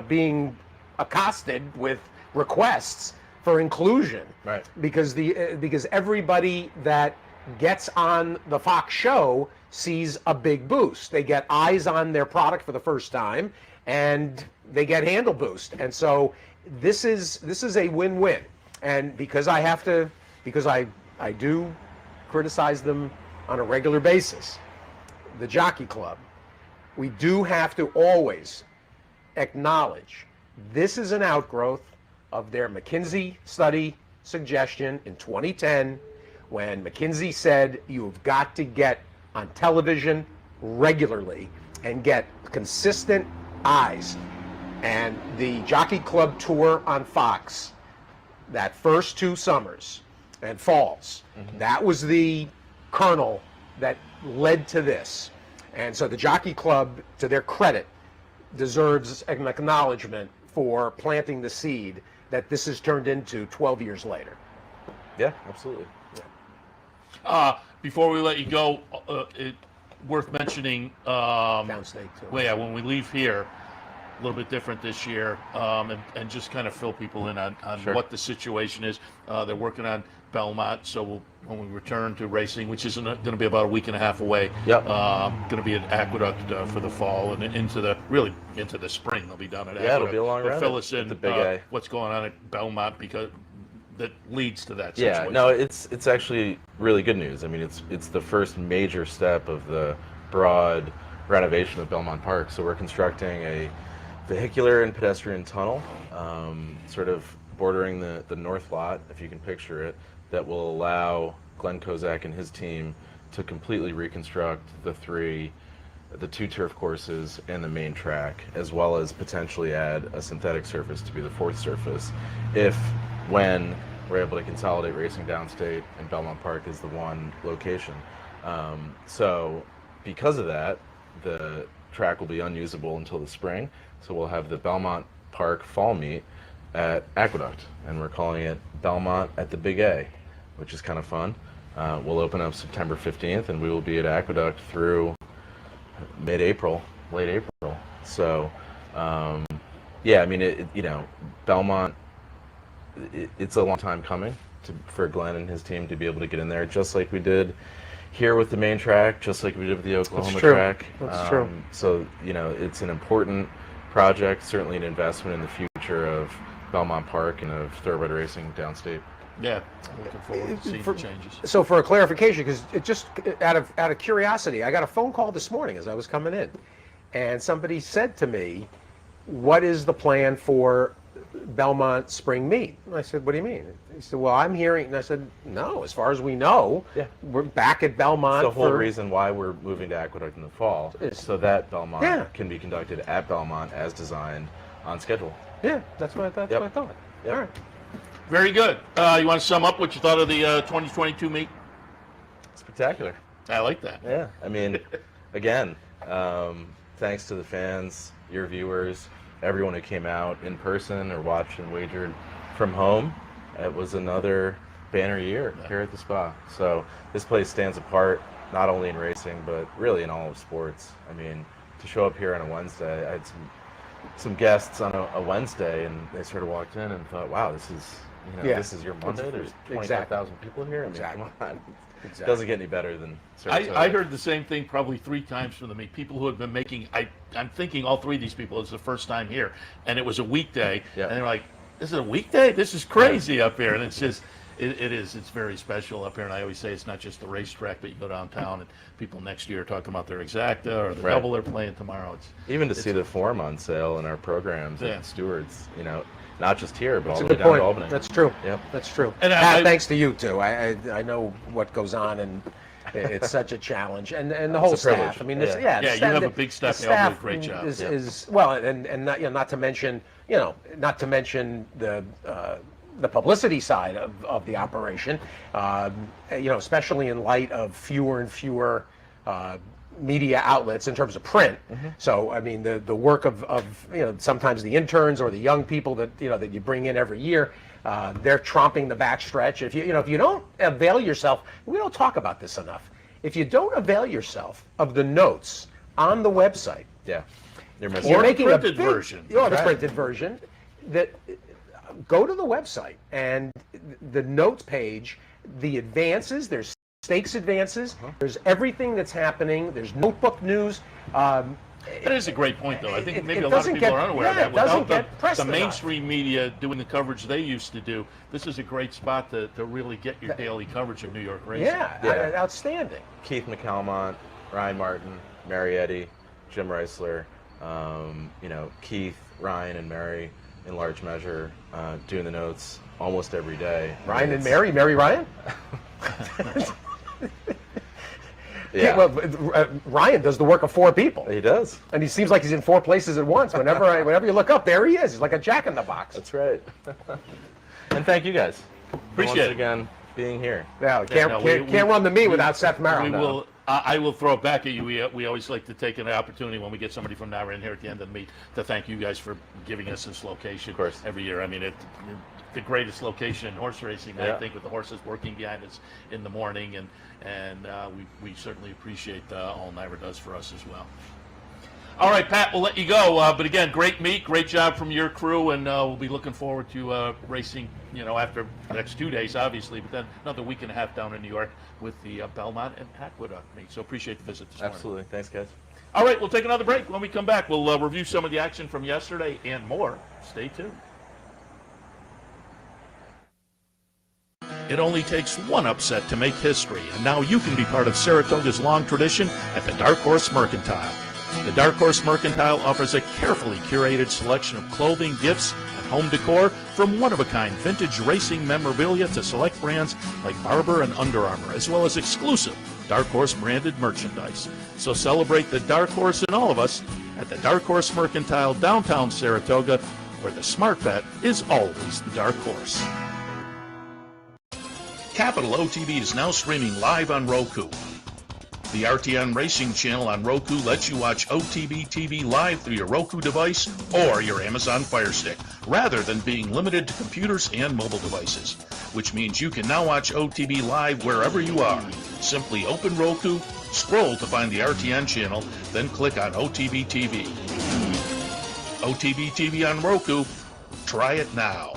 being accosted with requests for inclusion, right? Because everybody that gets on the Fox show sees a big boost. They get eyes on their product for the first time, and they get handle boost. And so this is a win-win. And because I do criticize them on a regular basis, the Jockey Club, we do have to always acknowledge this is an outgrowth of their McKinsey study suggestion in 2010, when McKinsey said you've got to get on television regularly and get consistent eyes. And the Jockey Club tour on Fox, that first 2 summers and falls, that was the kernel that led to this. And so the Jockey Club, to their credit, deserves an acknowledgement for planting the seed that this has turned into 12 years later. Yeah, absolutely. Before we let you go, worth mentioning, Downstate too. well, when we leave here, a little bit different this year, and just kind of fill people in on Sure. what the situation is. They're working on Belmont, so when we return to racing, which is going to be about a week and a half away, Yep. going to be at Aqueduct for the fall and into the spring. They'll be down at Aqueduct. Yeah, it'll be a long They'll run fill at us in the Big A. what's going on at Belmont, because that leads to that Yeah, situation. no, it's actually really good news. I mean, it's the first major step of the broad renovation of Belmont Park. So we're constructing a vehicular and pedestrian tunnel, sort of bordering the north lot, if you can picture it, that will allow Glenn Kozak and his team to completely reconstruct the two turf courses and the main track, as well as potentially add a synthetic surface to be the fourth surface, when we're able to consolidate racing downstate and Belmont Park is the one location. So because of that, the track will be unusable until the spring. So we'll have the Belmont Park fall meet at Aqueduct, and we're calling it Belmont at the Big A, which is kind of fun. We'll open up September 15th, and we will be at Aqueduct through mid-April, late April. So, yeah, I mean, Belmont, it's a long time coming for Glenn and his team to be able to get in there, just like we did here with the main track, just like we did with the Oklahoma track. That's true. So, it's an important project, certainly an investment in the future of Belmont Park and of thoroughbred racing downstate. Yeah, looking forward to seeing the changes. So for a clarification, because it just out of curiosity, I got a phone call this morning as I was coming in, and somebody said to me, "What is the plan for Belmont Spring Meet?" And I said, "What do you mean?" He said, "Well, I'm hearing," and I said, "No, as far as we know, Yeah. we're back at Belmont." The whole reason why we're moving to Aqueduct in the fall is so that Belmont Yeah. can be conducted at Belmont as designed on schedule. Yeah, that's what I thought. Yep. All right. Very good. You want to sum up what you thought of the 2022 meet? Spectacular. I like that. Yeah, I mean, again, thanks to the fans, your viewers, everyone who came out in person or watched and wagered from home. It was another banner year here at the Spa. So this place stands apart, not only in racing, but really in all of sports. I mean, to show up here on a Wednesday, I had some guests on a Wednesday, and they sort of walked in and thought, wow, this is, this is your Monday? There's 25,000 people here? I mean, Exactly. come on. Exactly. It doesn't get any better than Saratoga. I heard the same thing probably 3 times from the meet. People who had been making, I'm thinking all 3 of these people, it's the first time here, and it was a weekday, Yeah. and they're like, "This is a weekday? This is crazy up here." And it's just, it's very special up here. And I always say it's not just the racetrack, but you go downtown and people next year are talking about their exacta or the Right. double they're playing tomorrow. Even to see the form on sale in our programs Yeah. at Stewart's, not just here, but That's all a the way good down point. to Albany. That's true. Yep. That's true. And Pat, I- thanks to you too. I know what goes on, and it's such a challenge, and the whole a privilege. staff. I mean, Yeah. the Yeah, you staff- have a big staff. the They all do a staff great job. is well, and not to mention the publicity side of the operation. Especially in light of fewer and fewer media outlets in terms of print. So I mean the work of sometimes the interns or the young people that that you bring in every year, they're tromping the backstretch. If you don't avail yourself, we don't talk about this enough. If you don't avail yourself of the notes on the website, Yeah. You're missing Or you're the making printed a big, version. the Right. printed version. That go to the website and the notes page, the advances. There's stakes advances. There's everything that's happening. There's notebook news. That is a great point, though. I think It maybe a lot of doesn't people get- are unaware of yeah, that. it doesn't Without get pressed the enough. mainstream media doing the coverage they used to do, this is a great spot to really get your daily coverage of New York racing. Yeah, outstanding. Keith McAlmont, Ryan Martin, Mary Eddy, Jim Reisler, Keith, Ryan, and Mary in large measure doing the notes almost every day. Ryan and It's- Mary Ryan. Yeah, Well, Ryan does the work of 4 people, he does. and he seems like he's in 4 places at once. Whenever you look up, there he is. He's like a jack in the box. That's right. And thank you guys. Appreciate Once it. again being here. Yeah, can't we run the meet without Seth Merrow. We No. will. I will throw it back at you. We always like to take an opportunity when we get somebody from NYRA in here at the end of the meet to thank you guys for giving us this location. Of course. Every year. I mean, the greatest location in horse racing. I Yeah. think with the horses working behind us in the morning, and we certainly appreciate all NYRA does for us as well. All right, Pat, we'll let you go. But again, great meet, great job from your crew, and we'll be looking forward to racing, after the next 2 days, obviously, but then another week and a half down in New York with the Belmont and Aqueduct meet. So appreciate the visit this morning. Absolutely. Thanks, guys. All right, we'll take another break. When we come back, we'll review some of the action from yesterday and more. Stay tuned. It only takes one upset to make history, and now you can be part of Saratoga's long tradition at the Dark Horse Mercantile. The Dark Horse Mercantile offers a carefully curated selection of clothing, gifts, and home decor from one-of-a-kind vintage racing memorabilia to select brands like Barber and Under Armour, as well as exclusive Dark Horse branded merchandise. So celebrate the Dark Horse in all of us at the Dark Horse Mercantile, downtown Saratoga, where the smart bet is always the Dark Horse. Capital OTB is now streaming live on Roku. The RTN Racing channel on Roku lets you watch OTB TV live through your Roku device or your Amazon Fire Stick, rather than being limited to computers and mobile devices, which means you can now watch OTB live wherever you are. Simply open Roku, scroll to find the RTN channel, then click on OTB TV. OTB TV on Roku. Try it now.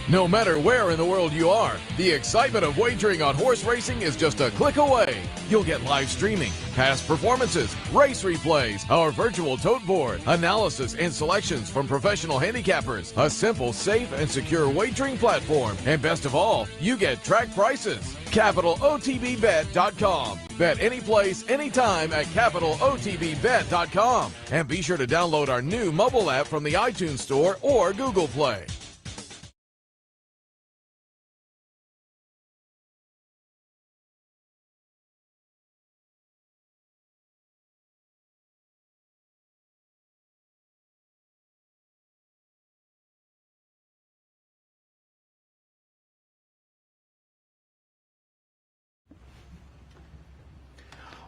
No matter where in the world you are, the excitement of wagering on horse racing is just a click away. You'll get live streaming, past performances, race replays, our virtual tote board, analysis and selections from professional handicappers, a simple, safe, and secure wagering platform, and best of all, you get track prices. CapitalOTBBet.com. Bet any place, anytime at CapitalOTBBet.com. And be sure to download our new mobile app from the iTunes Store or Google Play.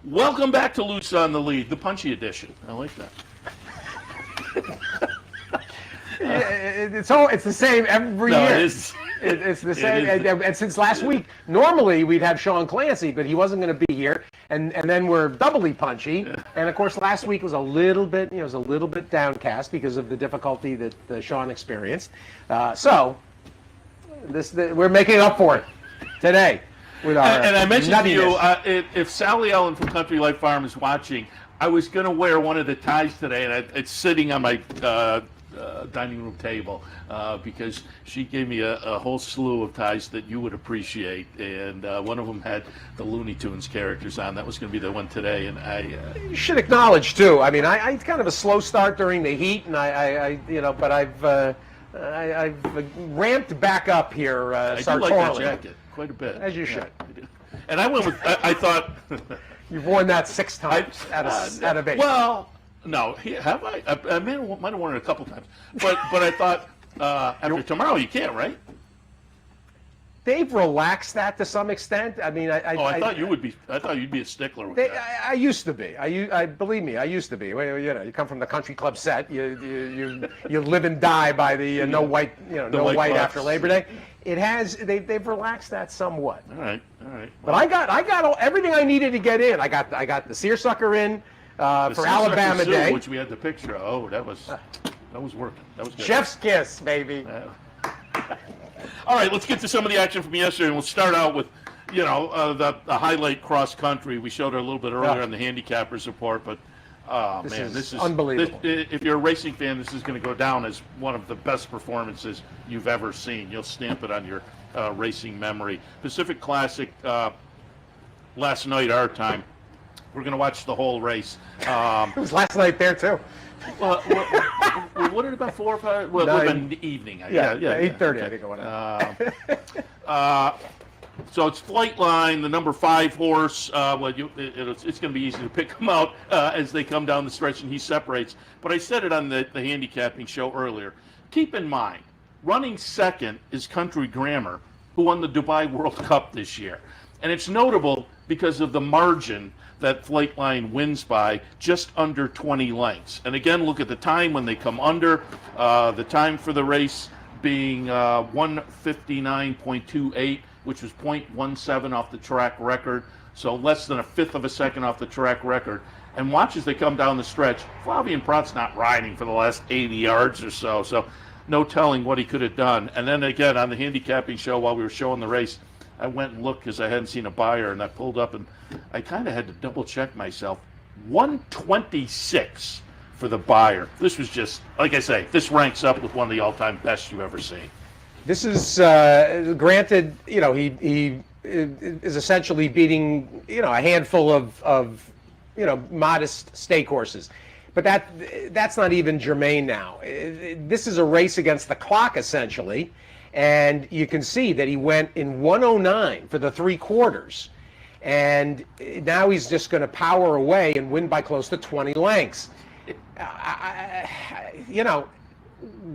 Welcome back to Loose on the Lead, the punchy edition. I like that. It's the same every year. It is. It's the same, and since last week, normally we'd have Sean Clancy, but he wasn't going to be here, and then we're doubly punchy. Yeah. And of course, last week was a little bit, downcast because of the difficulty that Sean experienced. So we're making up for it today. With our and I mentioned to you, if Sally Ellen from Country Life Farm is watching, I was going to wear one of the ties today, and it's sitting on my dining room table because she gave me a whole slew of ties that you would appreciate, and one of them had the Looney Tunes characters on. That was going to be the one today, and you should acknowledge too. I mean, I kind of a slow start during the heat, and but I've ramped back up here. I do like that jacket quite a bit. As you should. Yeah, and I went with, I thought... You've worn that 6 times out of 8. Well, no, have I? I might have worn it a couple times. But I thought, after tomorrow you can't, right? They've relaxed that to some extent. I mean, I thought you would be. I thought you'd be a stickler with that. I used to be. Believe me, I used to be. You come from the country club set. You live and die by the no white. No white after Labor Day. It has. They've relaxed that somewhat. All right. But I got everything I needed to get in. I got the seersucker in for Alabama Day, which we had the picture of. Oh, that was working. That was good. Chef's kiss, baby. All right, let's get to some of the action from yesterday, and we'll start out with, the highlight cross country. We showed her a little bit earlier on the handicappers report, but this is unbelievable. If you're a racing fan, this is going to go down as one of the best performances you've ever seen. You'll stamp it on your racing memory. Pacific Classic last night, our time. We're going to watch the whole race. It was last night there too. What did about 4 or 5? Well, it would have been the evening. Yeah, 8:30. I think it went. So it's Flightline, the number 5 horse. It's going to be easy to pick them out as they come down the stretch, and he separates. But I said it on the handicapping show earlier. Keep in mind, running second is Country Grammar, who won the Dubai World Cup this year, and it's notable because of the margin that Flightline wins by, just under 20 lengths. And again, look at the time when they come under. The time for the race being 1:59.28. which was .17 off the track record, so less than a fifth of a second off the track record. And watch as they come down the stretch. Flavien Prat's not riding for the last 80 yards or so, so no telling what he could have done. And then again, on the handicapping show while we were showing the race, I went and looked because I hadn't seen a buyer, and I pulled up, and I kind of had to double check myself. 126 for the buyer. This was just, like I say, this ranks up with one of the all-time best you've ever seen. This is, granted, you know, he is essentially beating, you know, a handful of you know, modest stake horses. But that's not even germane now. This is a race against the clock, essentially. And you can see that he went in 109 for the 3/4. And now he's just going to power away and win by close to 20 lengths. You know,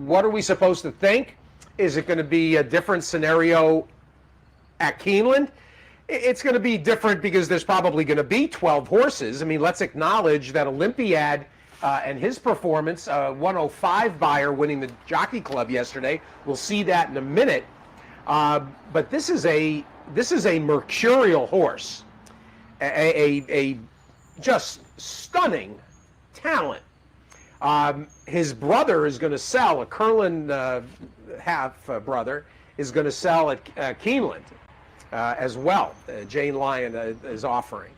what are we supposed to think? Is it going to be a different scenario at Keeneland? It's going to be different because there's probably going to be 12 horses. I mean, let's acknowledge that Olympiad and his performance, 105 buyer winning the Jockey Club yesterday. We'll see that in a minute. But this is a mercurial horse, a just stunning talent. His brother is going to sell, a Curlin half brother, is going to sell at Keeneland as well. Jane Lyon is offering.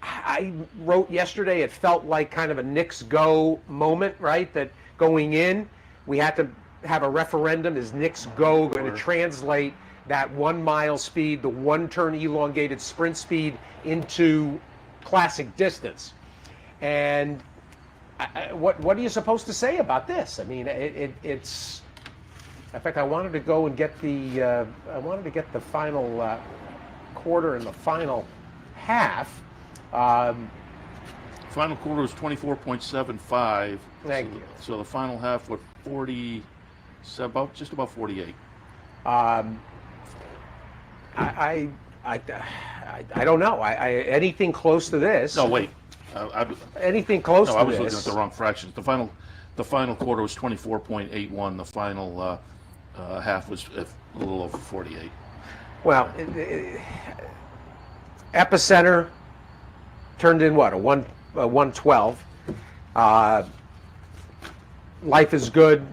I wrote yesterday, it felt like kind of a Knicks go moment, right? That going in, we had to have a referendum. Is Knicks go going to translate that 1 mile speed, the 1 turn elongated sprint speed, into classic distance? And what are you supposed to say about this? I mean, it's. In fact, I wanted to go and get the final quarter and the final half. Final quarter was 24.75. Thank you. So the final half was 40, just about 48. I don't know. Anything close to this? No, wait. Anything close to this? No, I was looking at the wrong fractions. The final quarter was 24.81. The final half was a little over 48. Well, Epicenter turned in what, a 112. Life is good.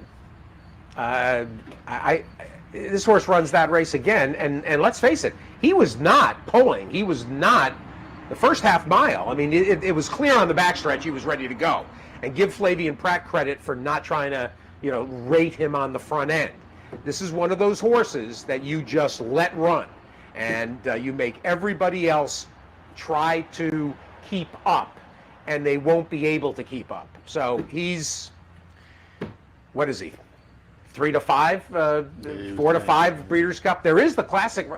This horse runs that race again, and let's face it, he was not pulling. He was not the first half mile. I mean, it was clear on the backstretch he was ready to go. And give Flavien Prat credit for not trying to, you know, rate him on the front end. This is one of those horses that you just let run, and you make everybody else try to keep up, and they won't be able to keep up. So he's, what is he? 3 to 5, 4 to 5 Breeders' Cup. There is the classic.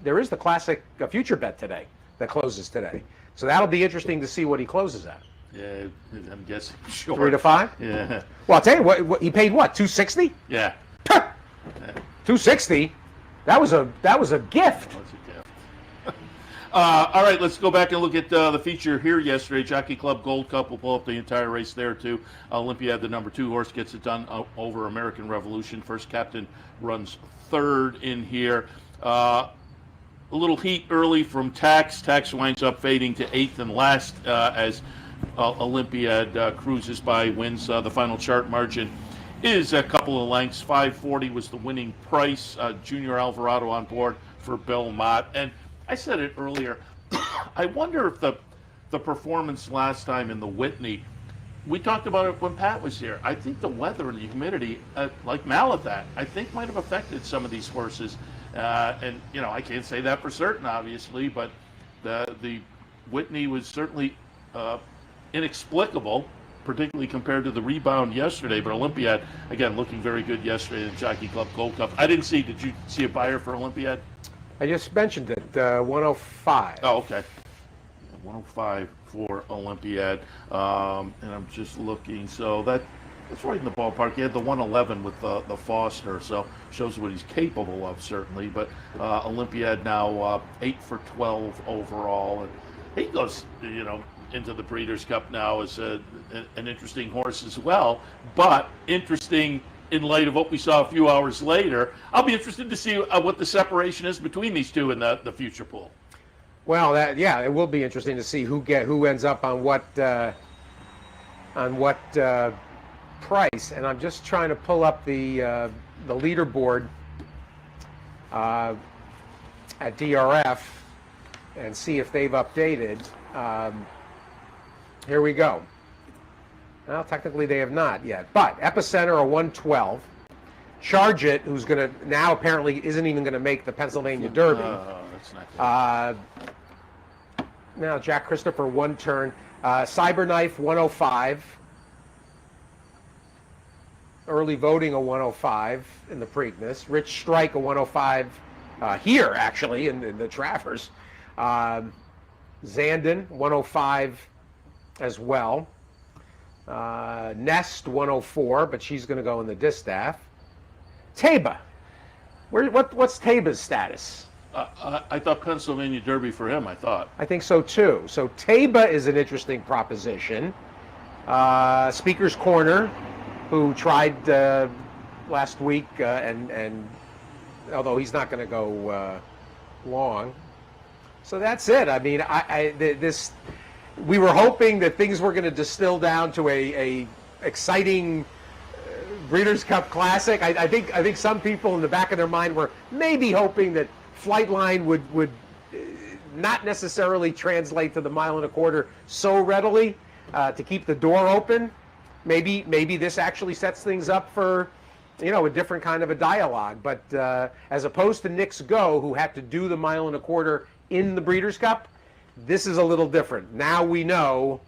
There is the classic future bet today that closes today. So that'll be interesting to see what he closes at. Yeah, I'm guessing. Sure. 3 to 5. Yeah. Well, I'll tell you what he paid. What, 260? Yeah. 260. That was a gift. That's a gift. All right, let's go back and look at the feature here yesterday. Jockey Club Gold Cup. We'll pull up the entire race there, too. Olympiad, the number 2 horse, gets it done over American Revolution. First Captain runs 3rd in here. A little heat early from Tax. Tax winds up fading to 8th and last as Olympiad cruises by, wins. The final chart margin is a couple of lengths. 540 was the winning price. Junior Alvarado on board for Belmont. And I said it earlier, I wonder if the performance last time in the Whitney, we talked about it when Pat was here. I think the weather and the humidity, like Malathat, I think might have affected some of these horses. And, you know, I can't say that for certain, obviously, but the Whitney was certainly inexplicable, particularly compared to the rebound yesterday. But Olympiad, again, looking very good yesterday in the Jockey Club Gold Cup. Did you see a buyer for Olympiad? I just mentioned it, 105. Oh, okay. 105 for Olympiad. And I'm just looking. So that's right in the ballpark. He had the 111 with the Foster, so shows what he's capable of, certainly. But Olympiad now 8 for 12 overall. And he goes, you know, into the Breeders' Cup now as an interesting horse as well. But interesting in light of what we saw a few hours later. I'll be interested to see what the separation is between these two in the future pool. Well, it will be interesting to see who ends up on what price. And I'm just trying to pull up the leaderboard at DRF and see if they've updated. Here we go. Well, technically they have not yet, but Epicenter a 112. Charge It, who's going to now apparently isn't even going to make the Pennsylvania Derby. That's not good. Now Jack Christopher 1 turn. Cyberknife 105. Early Voting a 105 in the Preakness. Rich Strike a 105 here actually in the Travers. Zandon 105 as well. Nest 104, but she's going to go in the distaff. Taba, what's Taba's status? I thought Pennsylvania Derby for him. I think so too. So Taba is an interesting proposition. Speaker's Corner, who tried last week, and although he's not going to go long. So that's it. I mean, we were hoping that things were going to distill down to a exciting Breeders' Cup Classic. I think some people in the back of their mind were maybe hoping that Flightline would not necessarily translate to the 1.25 miles so readily to keep the door open. Maybe this actually sets things up for a different kind of a dialogue. But as opposed to Nick's Go, who had to do the 1.25 miles in the Breeders' Cup, this is a little different. Now we know,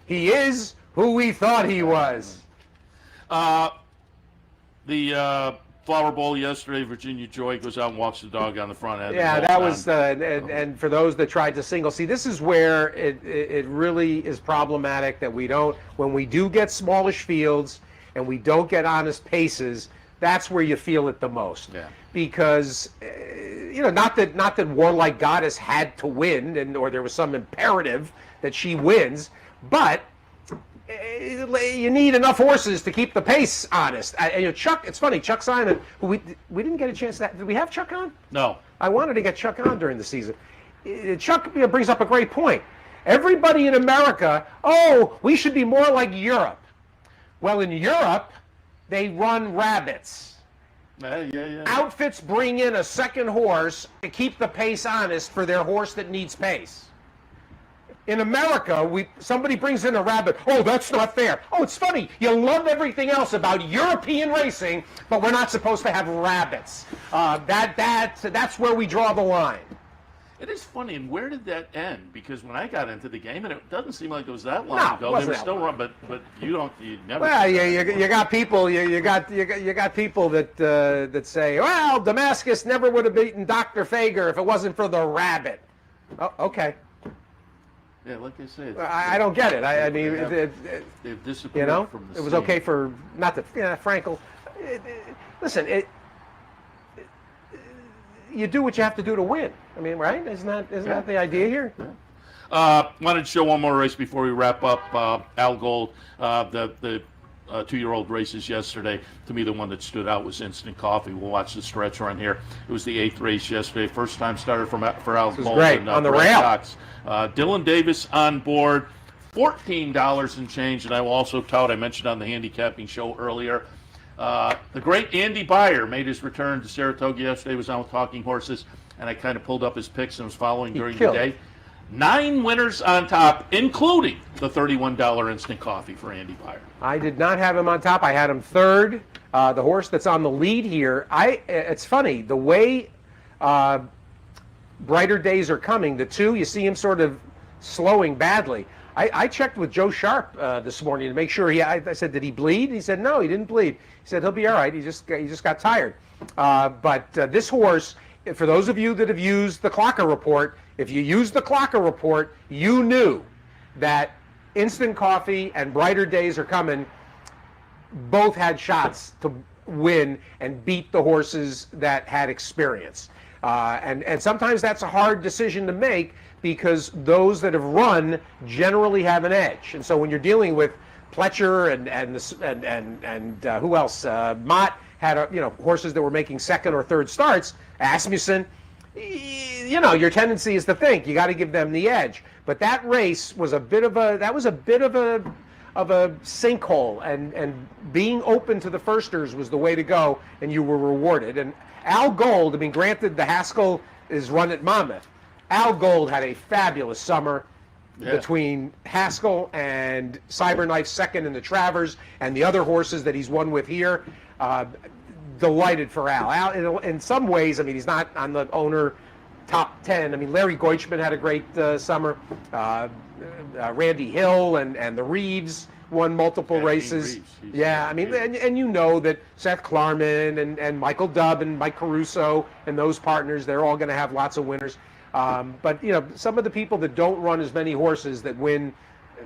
he is who we thought he was. The Flower Bowl yesterday, Virginia Joy goes out and walks the dog on the front end. Yeah, that was, and for those that tried to single, see, this is where it really is problematic that when we do get smallish fields and we don't get honest paces, that's where you feel it the most. Yeah. Because, not that Warlike Goddess had to win or there was some imperative that she wins, but you need enough horses to keep the pace honest. Chuck, it's funny, Chuck Simon, who we didn't get a chance to, did we have Chuck on? No. I wanted to get Chuck on during the season. Chuck brings up a great point. Everybody in America, we should be more like Europe. Well, in Europe, they run rabbits. Yeah. Outfits bring in a second horse to keep the pace honest for their horse that needs pace. In America, somebody brings in a rabbit. Oh, that's not fair. Oh, it's funny. You love everything else about European racing, but we're not supposed to have rabbits. That's where we draw the line. It is funny, and where did that end? Because when I got into the game, and it doesn't seem like it was that long ago, they were still run, but you never. Well, you got people, you got people that say, well, Damascus never would have beaten Dr. Fager if it wasn't for the rabbit. Oh, okay. Yeah, like I say, I don't get it. I mean, they've disappeared from the it was scene. okay for not to Frankel. Listen, you do what you have to do to win. I mean, right? Isn't that the idea here? Yeah. Wanted to show one more race before we wrap up. Al Gold, the 2-year-old races yesterday. To me, the one that stood out was Instant Coffee. We'll watch the stretch run here. It was the 8th race yesterday. First time starter for Al Gold. Great on the rail. Sox. Dylan Davis on board. $14 and change. And I will also tout, I mentioned on the handicapping show earlier, the great Andy Beyer made his return to Saratoga yesterday. Was on with Talking Horses, and I kind of pulled up his picks and was following during the day. 9 winners on top, including the $31 Instant Coffee for Andy Beyer. I did not have him on top. I had him third. The horse that's on the lead here, it's funny, the way Brighter Days Are Coming, the two, you see him sort of slowing badly. I checked with Joe Sharp this morning to make sure I said, did he bleed? He said, no, he didn't bleed. He said, he'll be all right. He just got tired. But this horse, for those of you that have used the Clocker Report, if you used the Clocker Report, you knew that Instant Coffee and Brighter Days Are Coming both had shots to win and beat the horses that had experience. And sometimes that's a hard decision to make because those that have run generally have an edge. And so when you're dealing with Pletcher and who else? Mott had horses that were making second or third starts. Asmussen, your tendency is to think you got to give them the edge. But that race was a bit of a sinkhole, and being open to the firsters was the way to go, and you were rewarded. And Al Gold, I mean, granted the Haskell is run at Monmouth. Al Gold had a fabulous summer. Yeah. Between Haskell and Cyberknife second in the Travers and the other horses that he's won with here. Delighted for Al. Al, in some ways, I mean, he's not on the owner top 10. I mean, Larry Goichman had a great summer. Randy Hill and the Reeves won multiple races. Yeah, I mean, and you know that Seth Klarman and Michael Dubb and Mike Caruso and those partners, they're all going to have lots of winners. But some of the people that don't run as many horses that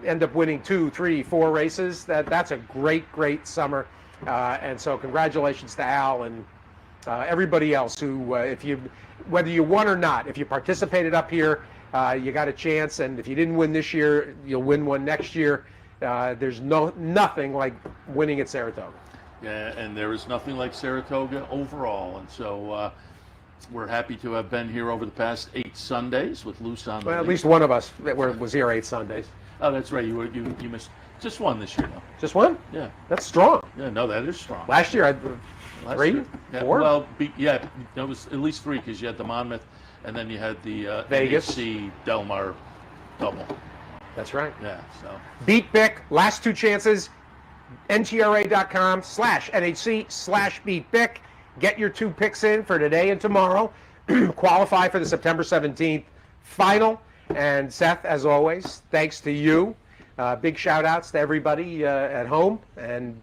end up winning 2, 3, 4 races. That's a great summer, and so congratulations to Al and everybody else who, whether you won or not, if you participated up here, you got a chance. And if you didn't win this year, you'll win one next year. There's nothing like winning at Saratoga. Yeah, and there is nothing like Saratoga overall, and so. We're happy to have been here over the past 8 Sundays with Loose on the Lead. At least one of us was here 8 Sundays. Oh, that's right. You missed just one this year, though. Just one? Yeah. That's strong. Yeah, no, that is strong. Last year, I 3, 4? Well, it was at least 3 because you had the Monmouth, and then you had the Vegas Del Mar double. That's right. Yeah. So beat Bick. Last 2 chances. NTRA.com/NHC/beat Bick. Get your 2 picks in for today and tomorrow. Qualify for the September 17th final. And Seth, as always, thanks to you. Big shout outs to everybody at home and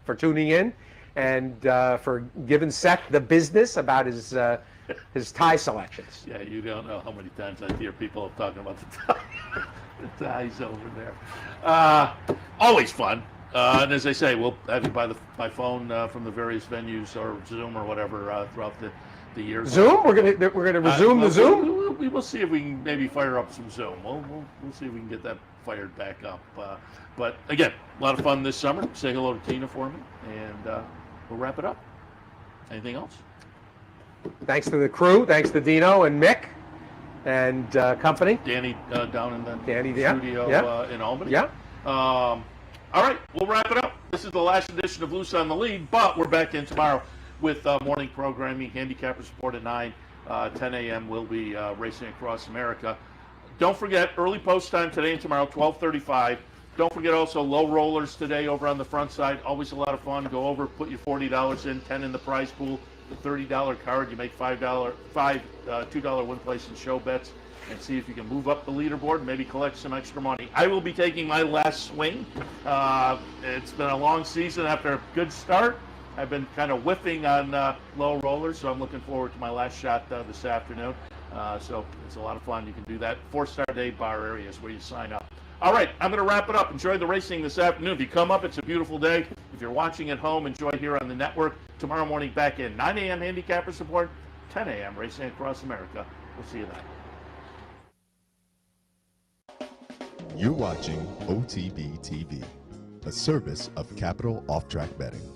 for tuning in and for giving Seth the business about his tie selections. Yeah, you don't know how many times I hear people talking about the ties over there. Always fun. And as I say, we'll have you by phone from the various venues or Zoom or whatever throughout the year. Zoom? We're gonna resume the Zoom. We will see if we can maybe fire up some Zoom. We'll see if we can get that fired back up. But again, a lot of fun this summer. Say hello to Tina for me, and we'll wrap it up. Anything else? Thanks to the crew. Thanks to Dino and Mick and company. Danny down in the studio in Albany. Yeah. All right, we'll wrap it up. This is the last edition of Loose on the Lead, but we're back in tomorrow with morning programming, handicapper support at 9, 10 a.m. We'll be racing across America. Don't forget, early post time today and tomorrow, 12:35. Don't forget also low rollers today over on the front side. Always a lot of fun. Go over, put your $40 in, 10 in the prize pool, the $30 card. You make $2 win place and show bets. And see if you can move up the leaderboard and maybe collect some extra money. I will be taking my last swing. It's been a long season after a good start. I've been kind of whiffing on low rollers, so I'm looking forward to my last shot this afternoon. So it's a lot of fun. You can do that. 4-star day bar areas where you sign up. All right, I'm going to wrap it up. Enjoy the racing this afternoon. If you come up, it's a beautiful day. If you're watching at home, enjoy here on the network. Tomorrow morning back in 9 a.m. handicapper support, 10 a.m. racing across America. We'll see you then. You're watching OTB TV, a service of Capital Off Track Betting.